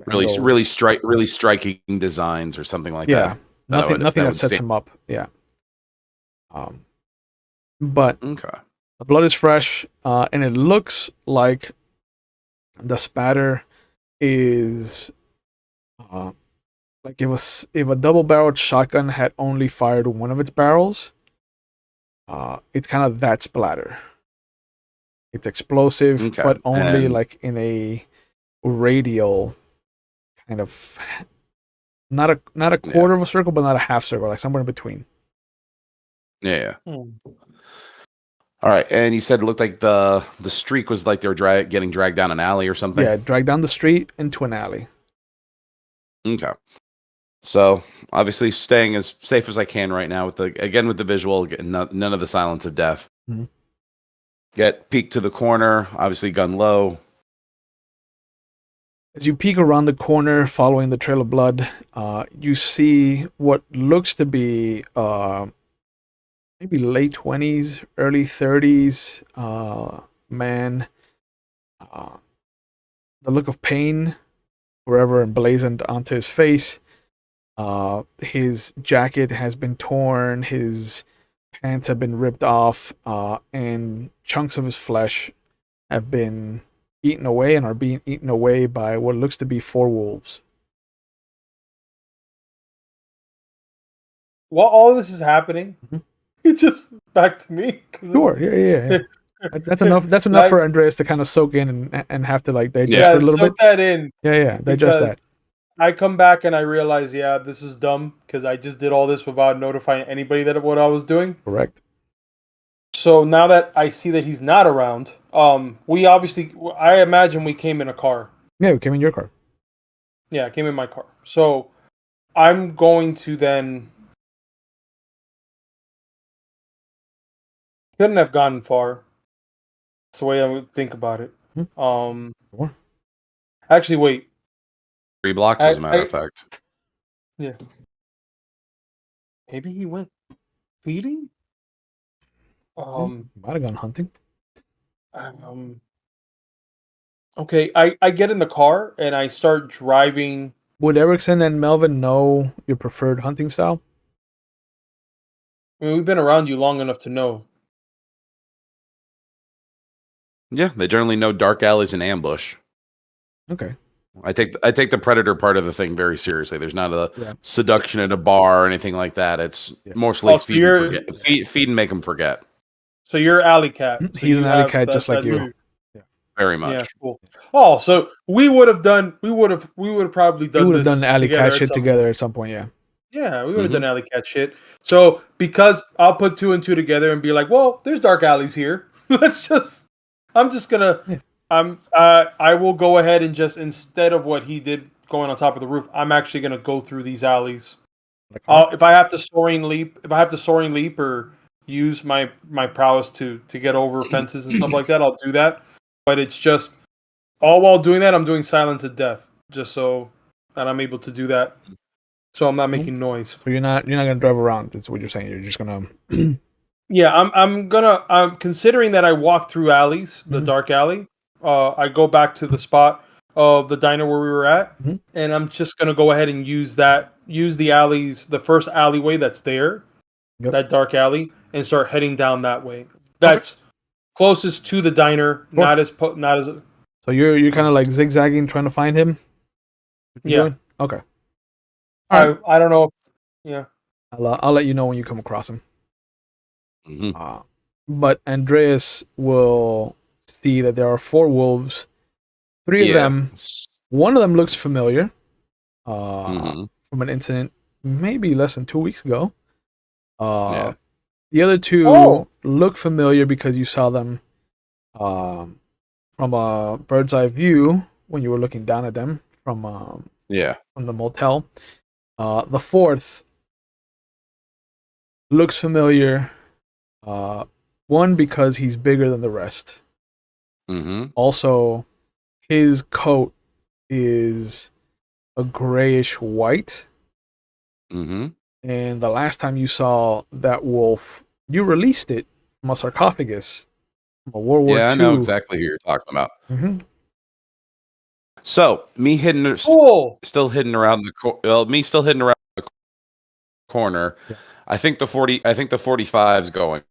Really, spangles. really striking designs or something like Yeah, that. nothing that would sets stand. him up. Yeah. But Okay. the blood is fresh, and it looks like the spatter is like if a double-barreled shotgun had only fired one of its barrels. It's kind of that splatter. It's explosive, Okay. but only And like in a radial kind of not a quarter of a circle, but not a half circle, like somewhere in between. yeah. All right, and you said it looked like the streak was like they were getting dragged down an alley or something. Yeah, dragged down the street into an alley. Okay. So obviously staying as safe as I can right now with the visual, none of the silence of death. Mm-hmm. Get peek to the corner, obviously gun low. As you peek around the corner, following the trail of blood, you see what looks to be maybe late 20s, early 30s man. The look of pain forever emblazoned onto his face. His jacket has been torn, his pants have been ripped off, and chunks of his flesh have been eaten away and are being eaten away by what looks to be 4 wolves. While all this is happening, it just back to me. Sure, yeah. That's enough. That's enough for Andreas to kind of soak in and have to like digest for a little bit. Soak that in. Yeah, digest that. I come back and I realize, this is dumb because I just did all this without notifying anybody that what I was doing. Correct. So now that I see that he's not around, I imagine we came in a car. Yeah, we came in your car. Yeah, I came in my car. So I'm going to then. Couldn't have gone far. That's the way I would think about it. Sure. Actually, wait. 3 blocks, as a matter of fact. Yeah. Maybe he went feeding? Might have gone hunting. Okay, I get in the car and I start driving. Would Erikson and Melvin know your preferred hunting style? I mean, we've been around you long enough to know. Yeah, they generally know dark alleys and ambush. Okay. I take the predator part of the thing very seriously. There's not a seduction at a bar or anything like that. It's mostly feed and make them forget. So you're alley cat. So he's an alley cat just like you. Yeah. Very much. Yeah, cool. Oh, so we would have probably done. We would have done alley cat shit together at some point. Yeah. Yeah, we would have done alley cat shit. So because I'll put 2 and 2 together and be like, well, there's dark alleys here. I will go ahead and just, instead of what he did going on top of the roof, I'm actually gonna go through these alleys. If I have to soaring leap or use my prowess to get over fences and stuff like that, I'll do that. But it's just all while doing that, I'm doing silence of death, just so that I'm able to do that. So I'm not making noise. So you're not gonna drive around. That's what you're saying. You're just gonna. Yeah, I'm considering that I walk through alleys, the dark alley. I go back to the spot of the diner where we were at, and I'm just gonna go ahead and use the alleys, the first alleyway that's there, that dark alley, and start heading down that way. That's closest to the diner, not as. So you're kind of like zigzagging, trying to find him. Yeah. Okay. I don't know. Yeah. I'll let you know when you come across him. But Andreas will see that there are 4 wolves. 3 of them. One of them looks familiar. From an incident maybe less than 2 weeks ago. The other 2 look familiar because you saw them from a bird's eye view when you were looking down at them from the motel. The 4th looks familiar. One, because he's bigger than the rest. Also, his coat is a grayish white. And the last time you saw that wolf, you released it from a sarcophagus from a World War Yeah, I know II. exactly who you're talking about. Mm-hmm. So me hidden, Cool. still hidden around me still hidden around the corner. Yeah. I think the 45 is going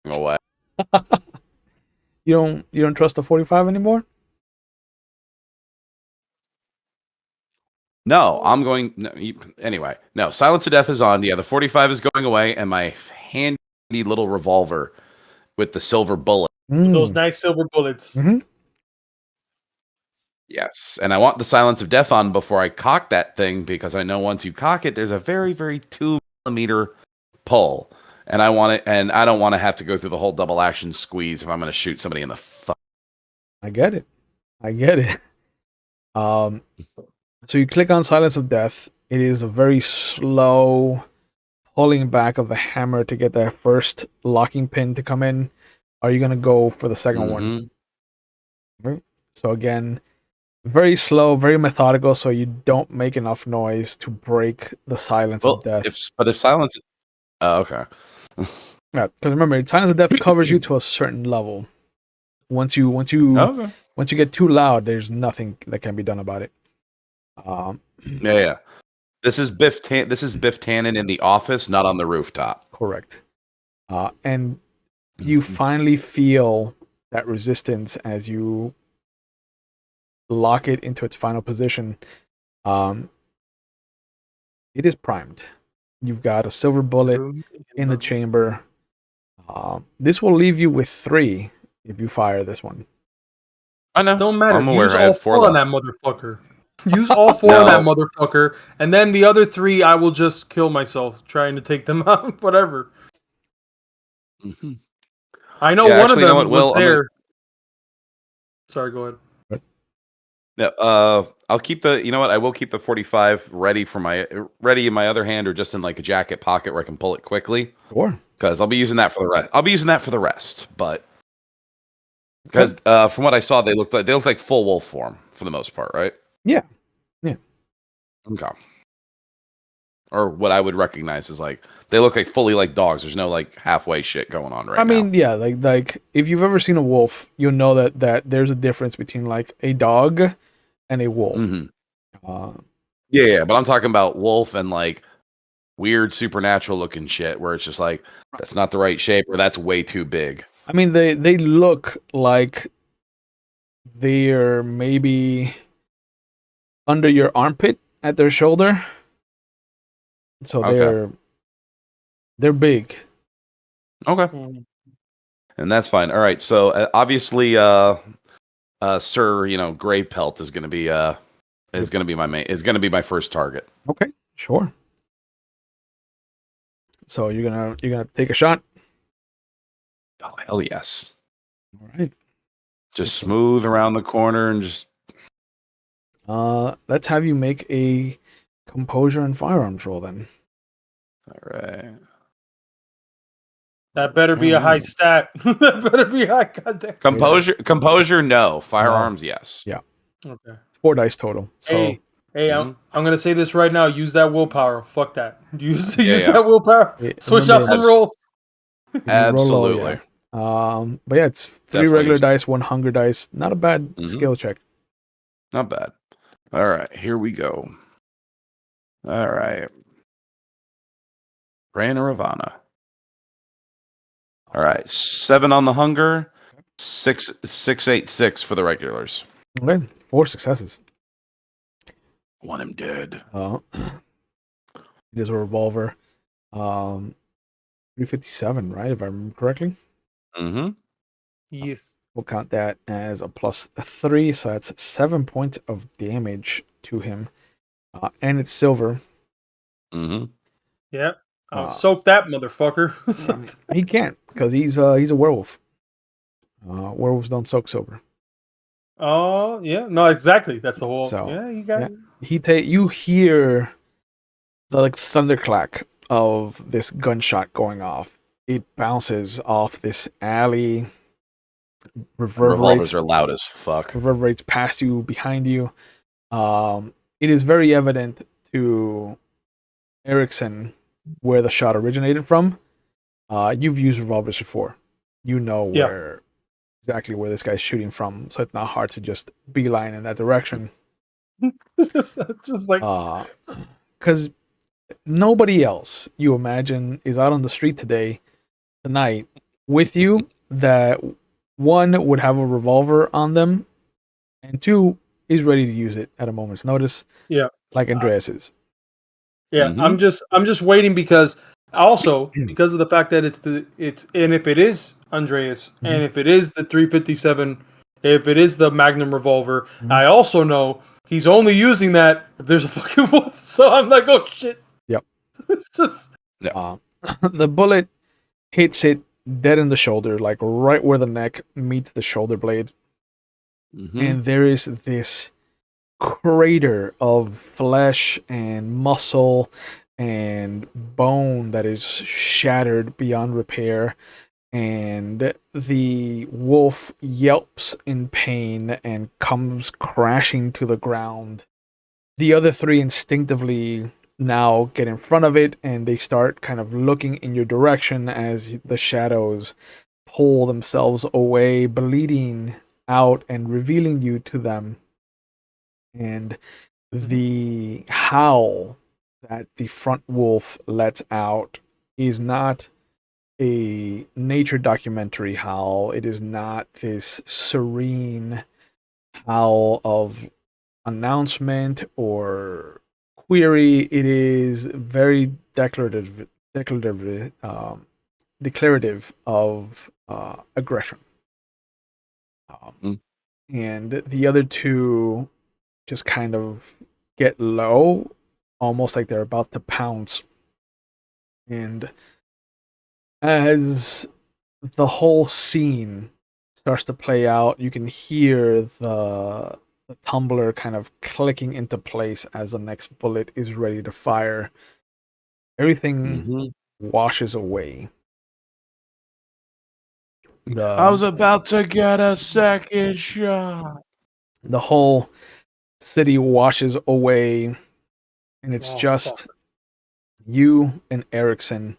away. You don't trust the 45 anymore? No, I'm going. No, anyway, no. Silence of Death is on. Yeah, the 45 is going away, and my handy little revolver with the silver bullet. Those nice silver bullets. Mm-hmm. Yes, and I want the Silence of Death on before I cock that thing because I know once you cock it, there's a very, very 2 millimeter pull, and I want it, and I don't want to have to go through the whole double action squeeze if I'm going to shoot somebody in the fuck. I get it. So you click on Silence of Death. It is a very slow pulling back of the hammer to get that first locking pin to come in. Are you gonna go for the second one? Right. So again, very slow, very methodical, so you don't make enough noise to break the silence of death. If silence, okay. Yeah, because remember, silence of death covers you to a certain level. Once you get too loud, there's nothing that can be done about it. Yeah. This is Biff Tannen in the office, not on the rooftop. Correct. And you finally feel that resistance as you lock it into its final position. It is primed. You've got a silver bullet in the chamber. This will leave you with 3 if you fire this one. I know. Don't matter. I'm aware. Use I had all 4 4 on that left. motherfucker. Use all 4 on that motherfucker, and then the other 3, I will just kill myself trying to take them out. Whatever. Mm-hmm. I know one of them was there. Sorry, go ahead. No, I'll keep the. You know what? I will keep the 45 ready in my other hand, or just in like a jacket pocket where I can pull it quickly. Sure. Because I'll be using that for the rest. But because from what I saw, they looked like full wolf form for the most part, right? Yeah. Okay. Or what I would recognize as like they look like fully like dogs. There's no like halfway shit going on right now. I mean, yeah, like if you've ever seen a wolf, you'll know that there's a difference between like a dog and a wolf. Mm-hmm. Yeah, but I'm talking about wolf and like weird supernatural looking shit where it's just like that's not the right shape or that's way too big. I mean, they look like they're maybe under your armpit at their shoulder. So they're big. Okay. And that's fine. All right. So obviously Sir, Gray Pelt is going to be my first target. Okay, sure. So you're gonna take a shot? Oh, hell yes. All right. Just smooth around the corner and just let's have you make a composure and firearms roll then. All right. That better be a high stat. That better be high. Goddamn. Composure, no. Firearms, yes. Yeah. Okay. It's 4 dice total. So hey, I'm gonna say this right now. Use that willpower. Fuck that. Use that willpower. Switch up some rolls. Absolutely. But yeah, it's 3 regular dice, 1 hunger dice. Not a bad skill check. Not bad. All right, here we go. All right. Rana Ravana. All right, 7 on the hunger, 686 for the regulars. Okay, 4 successes. Want him dead. It is a revolver. 357, right? If I remember correctly. Mm-hmm. Yes. We'll count that as a +3, so that's 7 points of damage to him, and it's silver. Mm-hmm. Yeah. Soak that motherfucker. He can't because he's a werewolf. Werewolves don't soak silver. Oh yeah, no, exactly. That's the whole. So, yeah, you got it. You hear the like thunderclack of this gunshot going off. It bounces off this alley. Revolvers are loud as fuck. Reverberates past you, behind you. It is very evident to Erikson where the shot originated from. You've used revolvers before. you know Yeah. exactly where this guy's shooting from, so it's not hard to just beeline in that direction. just like Because nobody else, you imagine, is out on the street tonight with you that one would have a revolver on them, and two is ready to use it at a moment's notice, yeah. like Andreas is. Yeah, Mhm. I'm just waiting because also because of the fact that it's and if it is Andreas and if it is the 357, if it is the Magnum revolver, I also know he's only using that if there's a fucking wolf. So I'm like, oh shit. Yep. It's just The bullet hits it dead in the shoulder, like right where the neck meets the shoulder blade, and there is this crater of flesh and muscle and bone that is shattered beyond repair, and the wolf yelps in pain and comes crashing to the ground. The other three instinctively now get in front of it, and they start kind of looking in your direction as the shadows pull themselves away, bleeding out and revealing you to them. And the howl that the front wolf lets out is not a nature documentary howl. It is not this serene howl of announcement or query. It is very declarative of aggression. And the other two just kind of get low, almost like they're about to pounce. And as the whole scene starts to play out, you can hear the tumbler kind of clicking into place as the next bullet is ready to fire. Everything washes away. I was about to get a second shot. The whole city washes away, and it's just you and Erikson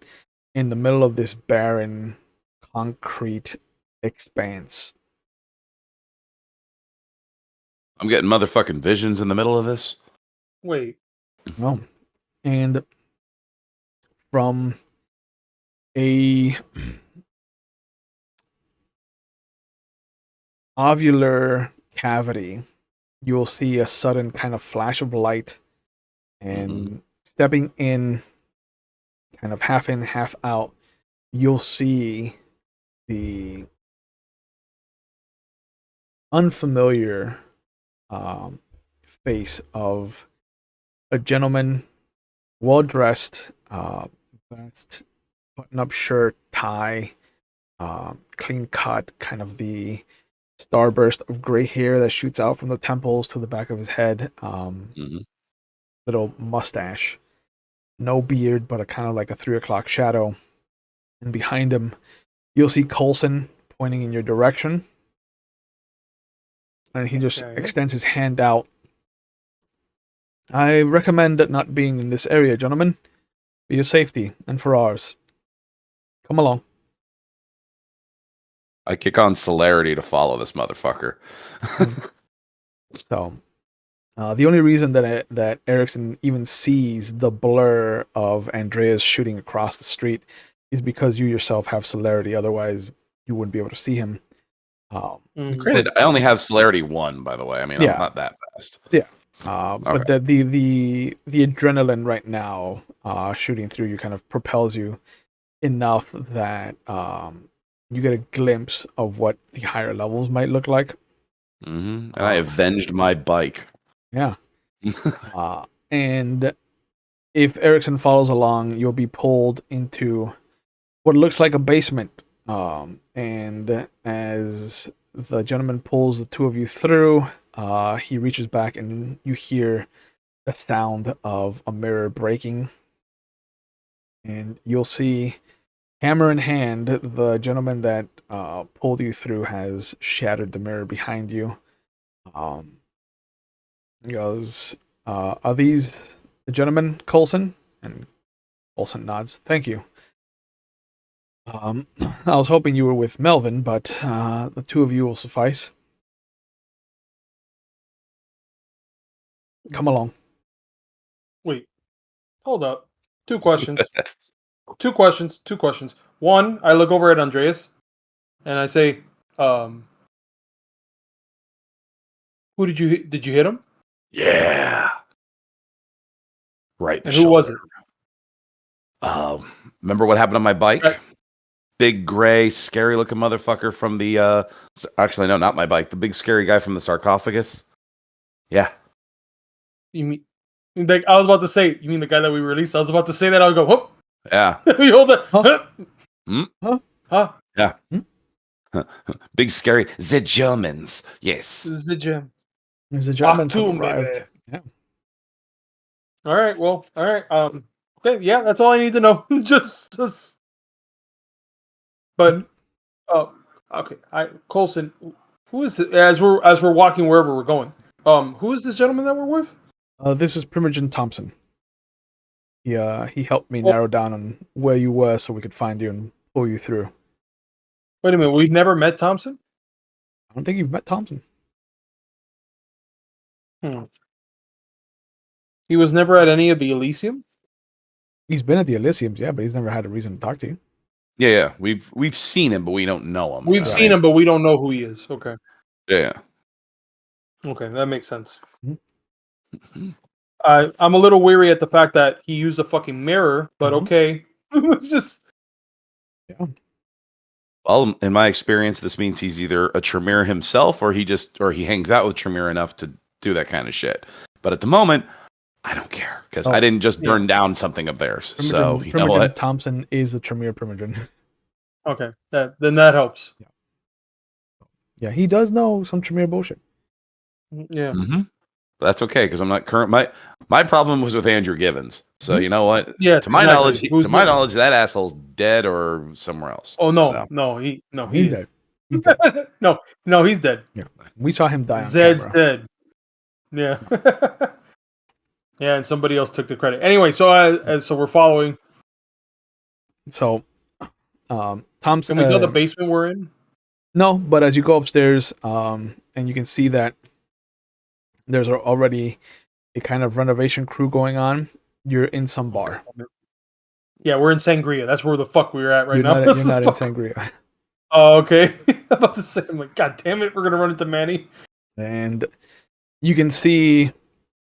in the middle of this barren concrete expanse. I'm getting motherfucking visions in the middle of this. wait. Oh. And from a ovular cavity, you will see a sudden kind of flash of light, and stepping in, kind of half in, half out, you'll see the unfamiliar face of a gentleman, well dressed, vest, button-up shirt, tie, clean cut, kind of the starburst of gray hair that shoots out from the temples to the back of his head. Little mustache, no beard, but a kind of like a 3 o'clock shadow. And behind him, you'll see Coulson pointing in your direction. And he just extends his hand out. I recommend not being in this area, gentlemen, for your safety and for ours. Come along. I kick on celerity to follow this motherfucker. So, the only reason that Erikson even sees the blur of Andreas shooting across the street is because you yourself have celerity. Otherwise, you wouldn't be able to see him. Granted, I only have celerity 1, by the way. I mean, I'm not that fast. Yeah. But the adrenaline right now, shooting through you, kind of propels you enough that you get a glimpse of what the higher levels might look like. And I avenged my bike. Yeah. And if Erikson follows along, you'll be pulled into what looks like a basement. And as the gentleman pulls the two of you through, he reaches back and you hear the sound of a mirror breaking. And you'll see, hammer in hand, the gentleman that pulled you through has shattered the mirror behind you. He goes, are these the gentlemen, Coulson? And Coulson nods. Thank you. I was hoping you were with Melvin, but the two of you will suffice. Come along. Wait, hold up. Two questions. Two questions. One, I look over at Andreas and I say, who did you hit him? Yeah. Right in the And who was it? shoulder. Remember what happened on my bike? Right. Big gray, scary looking motherfucker from the actually no, not my bike. The big scary guy from the sarcophagus. Yeah. You mean like I was about to say, you mean the guy that we released? I was about to say that. I'll go, whoop. Yeah. We hold it. Huh? Huh? Huh? Yeah. Hmm? Big scary. The Germans. Yes. This is the gym. There's the Germans have Achtung, arrived. baby. Yeah. All right. Well. All right. Okay. Yeah. That's all I need to know. just. But. Okay. Coulson. Who is it? As we're walking wherever we're going. Who is this gentleman that we're with? This is Primogen Thompson. He helped me Well- narrow down on where you were so we could find you and pull you through. Wait a minute. We've never met Thompson. I don't think you've met Thompson. He was never at any of the Elysium. He's been at the Elysiums, yeah, but he's never had a reason to talk to you. Yeah. We've seen him, but we don't know him. We've seen him, but we don't know who he is. Okay. Yeah. Okay, that makes sense. Mhm. I'm a little weary at the fact that he used a fucking mirror, but okay. It's just Well, in my experience, this means he's either a Tremere himself or he hangs out with Tremere enough to do that kind of shit. But at the moment, I don't care because I didn't just burn down something of theirs. So you know Primogen what? Thompson is the Tremere Primogen. okay. Then that helps. Yeah, he does know some Tremere bullshit. Yeah. Mm-hmm. That's okay because I'm not current. My problem was with Andrew Givens. So you know what? Yeah. To my exactly. knowledge, that asshole's dead or somewhere else. Oh no, So, he He's is dead. He's dead. no, he's dead. Yeah, we saw him die on Zed's camera. dead. Yeah. Yeah, and somebody else took the credit. Anyway, so so we're following. So, Thompson. Can we tell the basement we're in? No, but as you go upstairs, and you can see that there's already a kind of renovation crew going on. You're in some bar. Yeah, we're in Sangria. That's where the fuck we're at right now. You're not in Sangria. Oh, okay. I'm about to say, I'm like, God damn it, we're gonna run into Manny. And you can see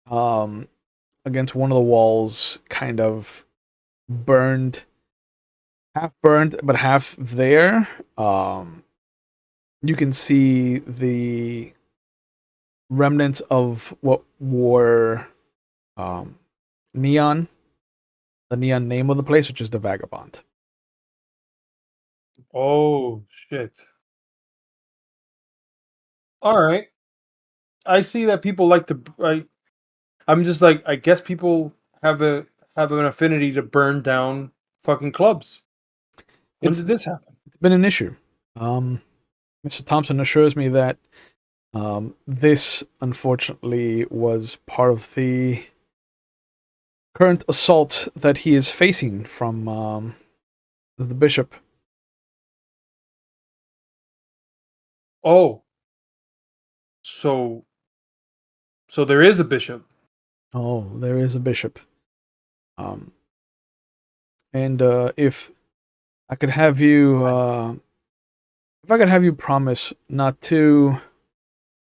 against one of the walls, kind of burned, half burned, but half there. You can see the remnants of what were neon, the neon name of the place, which is the Vagabond. Oh shit. All right. I see that people like to. I'm just like, I guess people have an affinity to burn down fucking clubs. When did this happen? It's been an issue. Mr. Thompson assures me that this, unfortunately, was part of the current assault that he is facing from the bishop. Oh. So there is a bishop. Oh, there is a bishop. And if I could have you, if I could have you promise not to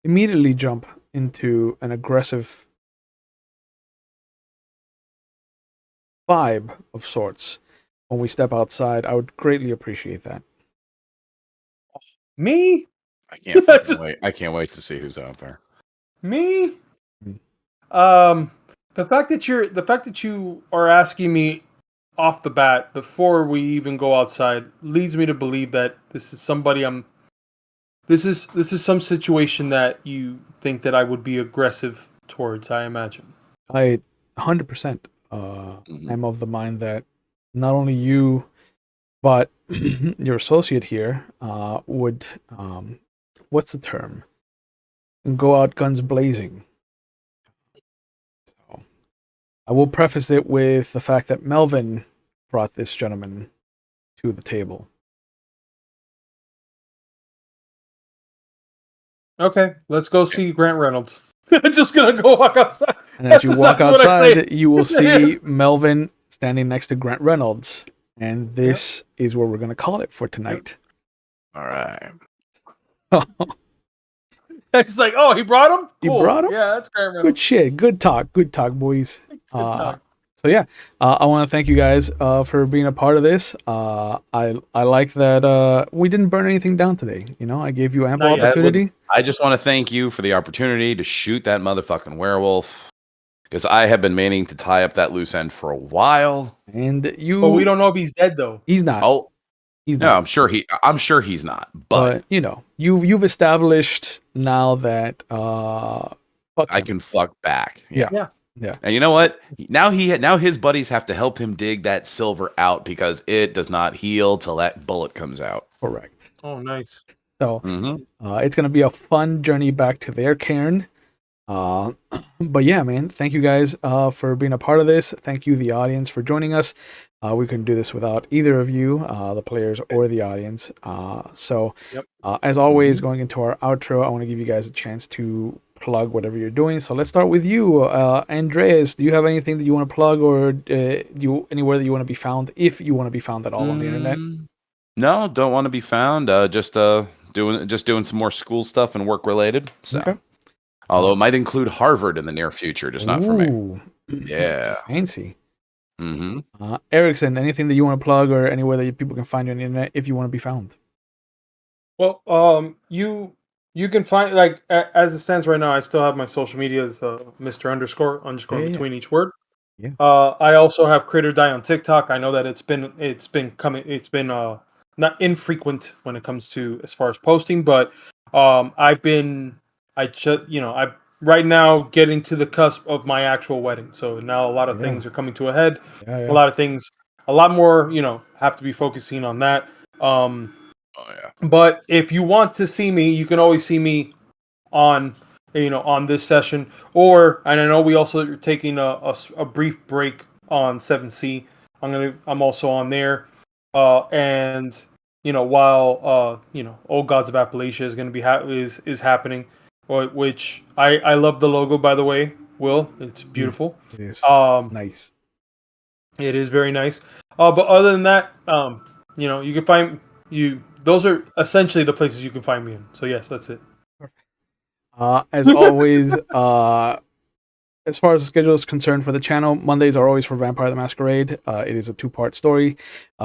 immediately jump into an aggressive vibe of sorts when we step outside, I would greatly appreciate that. Me? I can't fucking wait. I can't wait to see who's out there. Me? Mm. The fact that you are asking me off the bat before we even go outside leads me to believe that this is somebody this is some situation that you think that I would be aggressive towards, I imagine. I 100% am of the mind that not only you, but your associate here would, what's the term? Go out guns blazing. So I will preface it with the fact that Melvin brought this gentleman to the table. Okay, let's go see Grant Reynolds. Just gonna go walk outside. And as That's you walk exactly what I say. outside, you will see Yes. Melvin standing next to Grant Reynolds. And this is what we're going to call it for tonight. All right. It's like, oh, he brought him? He Cool. brought him? Yeah, that's Grant Good Reynolds. shit. Good talk, boys. Good talk. So yeah, I want to thank you guys for being a part of this. I like that we didn't burn anything down today. You know, I gave you ample Not yet. opportunity. I just want to thank you for the opportunity to shoot that motherfucking werewolf, because I have been meaning to tie up that loose end for a while. And you, But we don't know if he's dead though. he's not. Oh, He's no, not. I'm sure he's not. But you know, you've established now that fuck I him. can fuck back. Yeah. And you know what? Now his buddies have to help him dig that silver out because it does not heal till that bullet comes out. Correct. Oh, nice. So it's gonna be a fun journey back to their cairn. But yeah, man, thank you guys for being a part of this. Thank you, the audience, for joining us. We couldn't do this without either of you, the players or the audience. As always, going into our outro, I want to give you guys a chance to plug whatever you're doing. So let's start with you, Andreas. Do you have anything that you want to plug, or anywhere that you want to be found, if you want to be found at all on the internet? No, don't want to be found. Just doing some more school stuff and work related. So. Okay. Although it might include Harvard in the near future, just not for me. Ooh, Yeah. fancy. Mm-hmm. Erikson, anything that you want to plug, or anywhere that people can find you on the internet if you want to be found? Well, you can find, like, as it stands right now, I still have my social media as Mr. underscore Yeah. between each word. Yeah. I also have Critter Die on TikTok. I know that it's been not infrequent when it comes to as far as posting, but I'm right now getting to the cusp of my actual wedding. So now a lot of things are coming to a head. Yeah. A lot of things, a lot more, have to be focusing on that. But if you want to see me, you can always see me on this session, and I know we also are taking a brief break on 7C. I'm also on there, and while Old Gods of Appalachia is going to be is happening, which I love the logo, by the way. Will, it's beautiful. It is nice. It is very nice. But other than that, you can find you. Those are essentially the places you can find me in. So yes, that's it. As always, as far as the schedule is concerned for the channel, Mondays are always for Vampire the Masquerade. It is a 2-part story.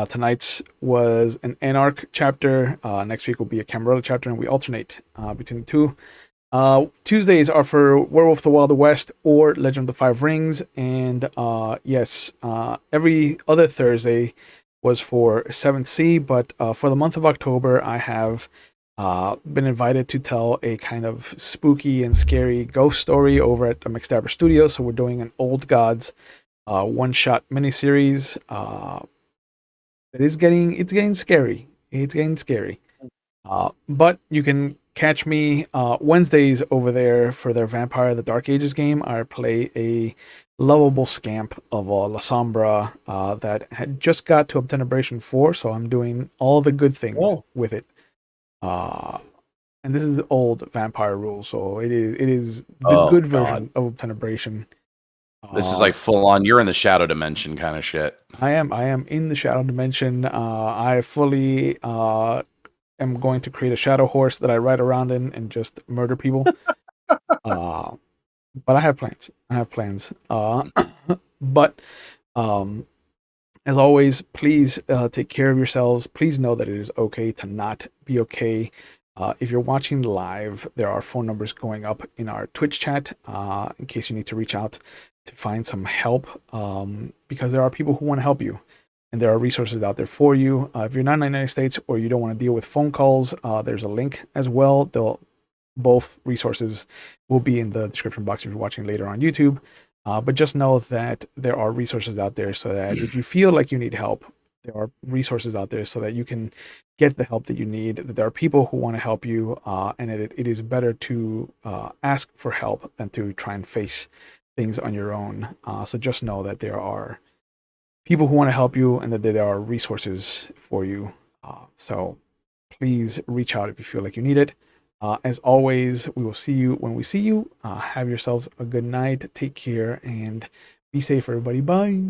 Tonight's was an Anarch chapter. Next week will be a Camarilla chapter, and we alternate between the two. Tuesdays are for Werewolf of the Wild West or Legend of the Five Rings. And every other Thursday was for 7C. But for the month of October, I have been invited to tell a kind of spooky and scary ghost story over at the McStabber Studio. So we're doing an Old Gods one-shot miniseries. It's getting scary. It's getting scary. But you can catch me Wednesdays over there for their Vampire the Dark Ages game. I play a lovable scamp of a La Sombra that had just got to Obtenebration 4, so I'm doing all the good things with it. And this is old vampire rules, so it is the good version of Obtenebration. This is like full on. You're in the shadow dimension kind of shit. I am in the shadow dimension. I fully am going to create a shadow horse that I ride around in and just murder people. But I have plans. But as always, please take care of yourselves. Please know that it is okay to not be okay. If you're watching live, there are phone numbers going up in our Twitch chat in case you need to reach out to find some help, because there are people who want to help you, and there are resources out there for you. If you're not in the United States or you don't want to deal with phone calls, there's a link as well. Both resources will be in the description box if you're watching later on YouTube. But just know that there are resources out there so that if you feel like you need help, there are resources out there so that you can get the help that you need. That there are people who want to help you, and it is better to ask for help than to try and face things on your own. So just know that there are people who want to help you and that there are resources for you. So please reach out if you feel like you need it. As always, we will see you when we see you. Have yourselves a good night. Take care and be safe, everybody. Bye.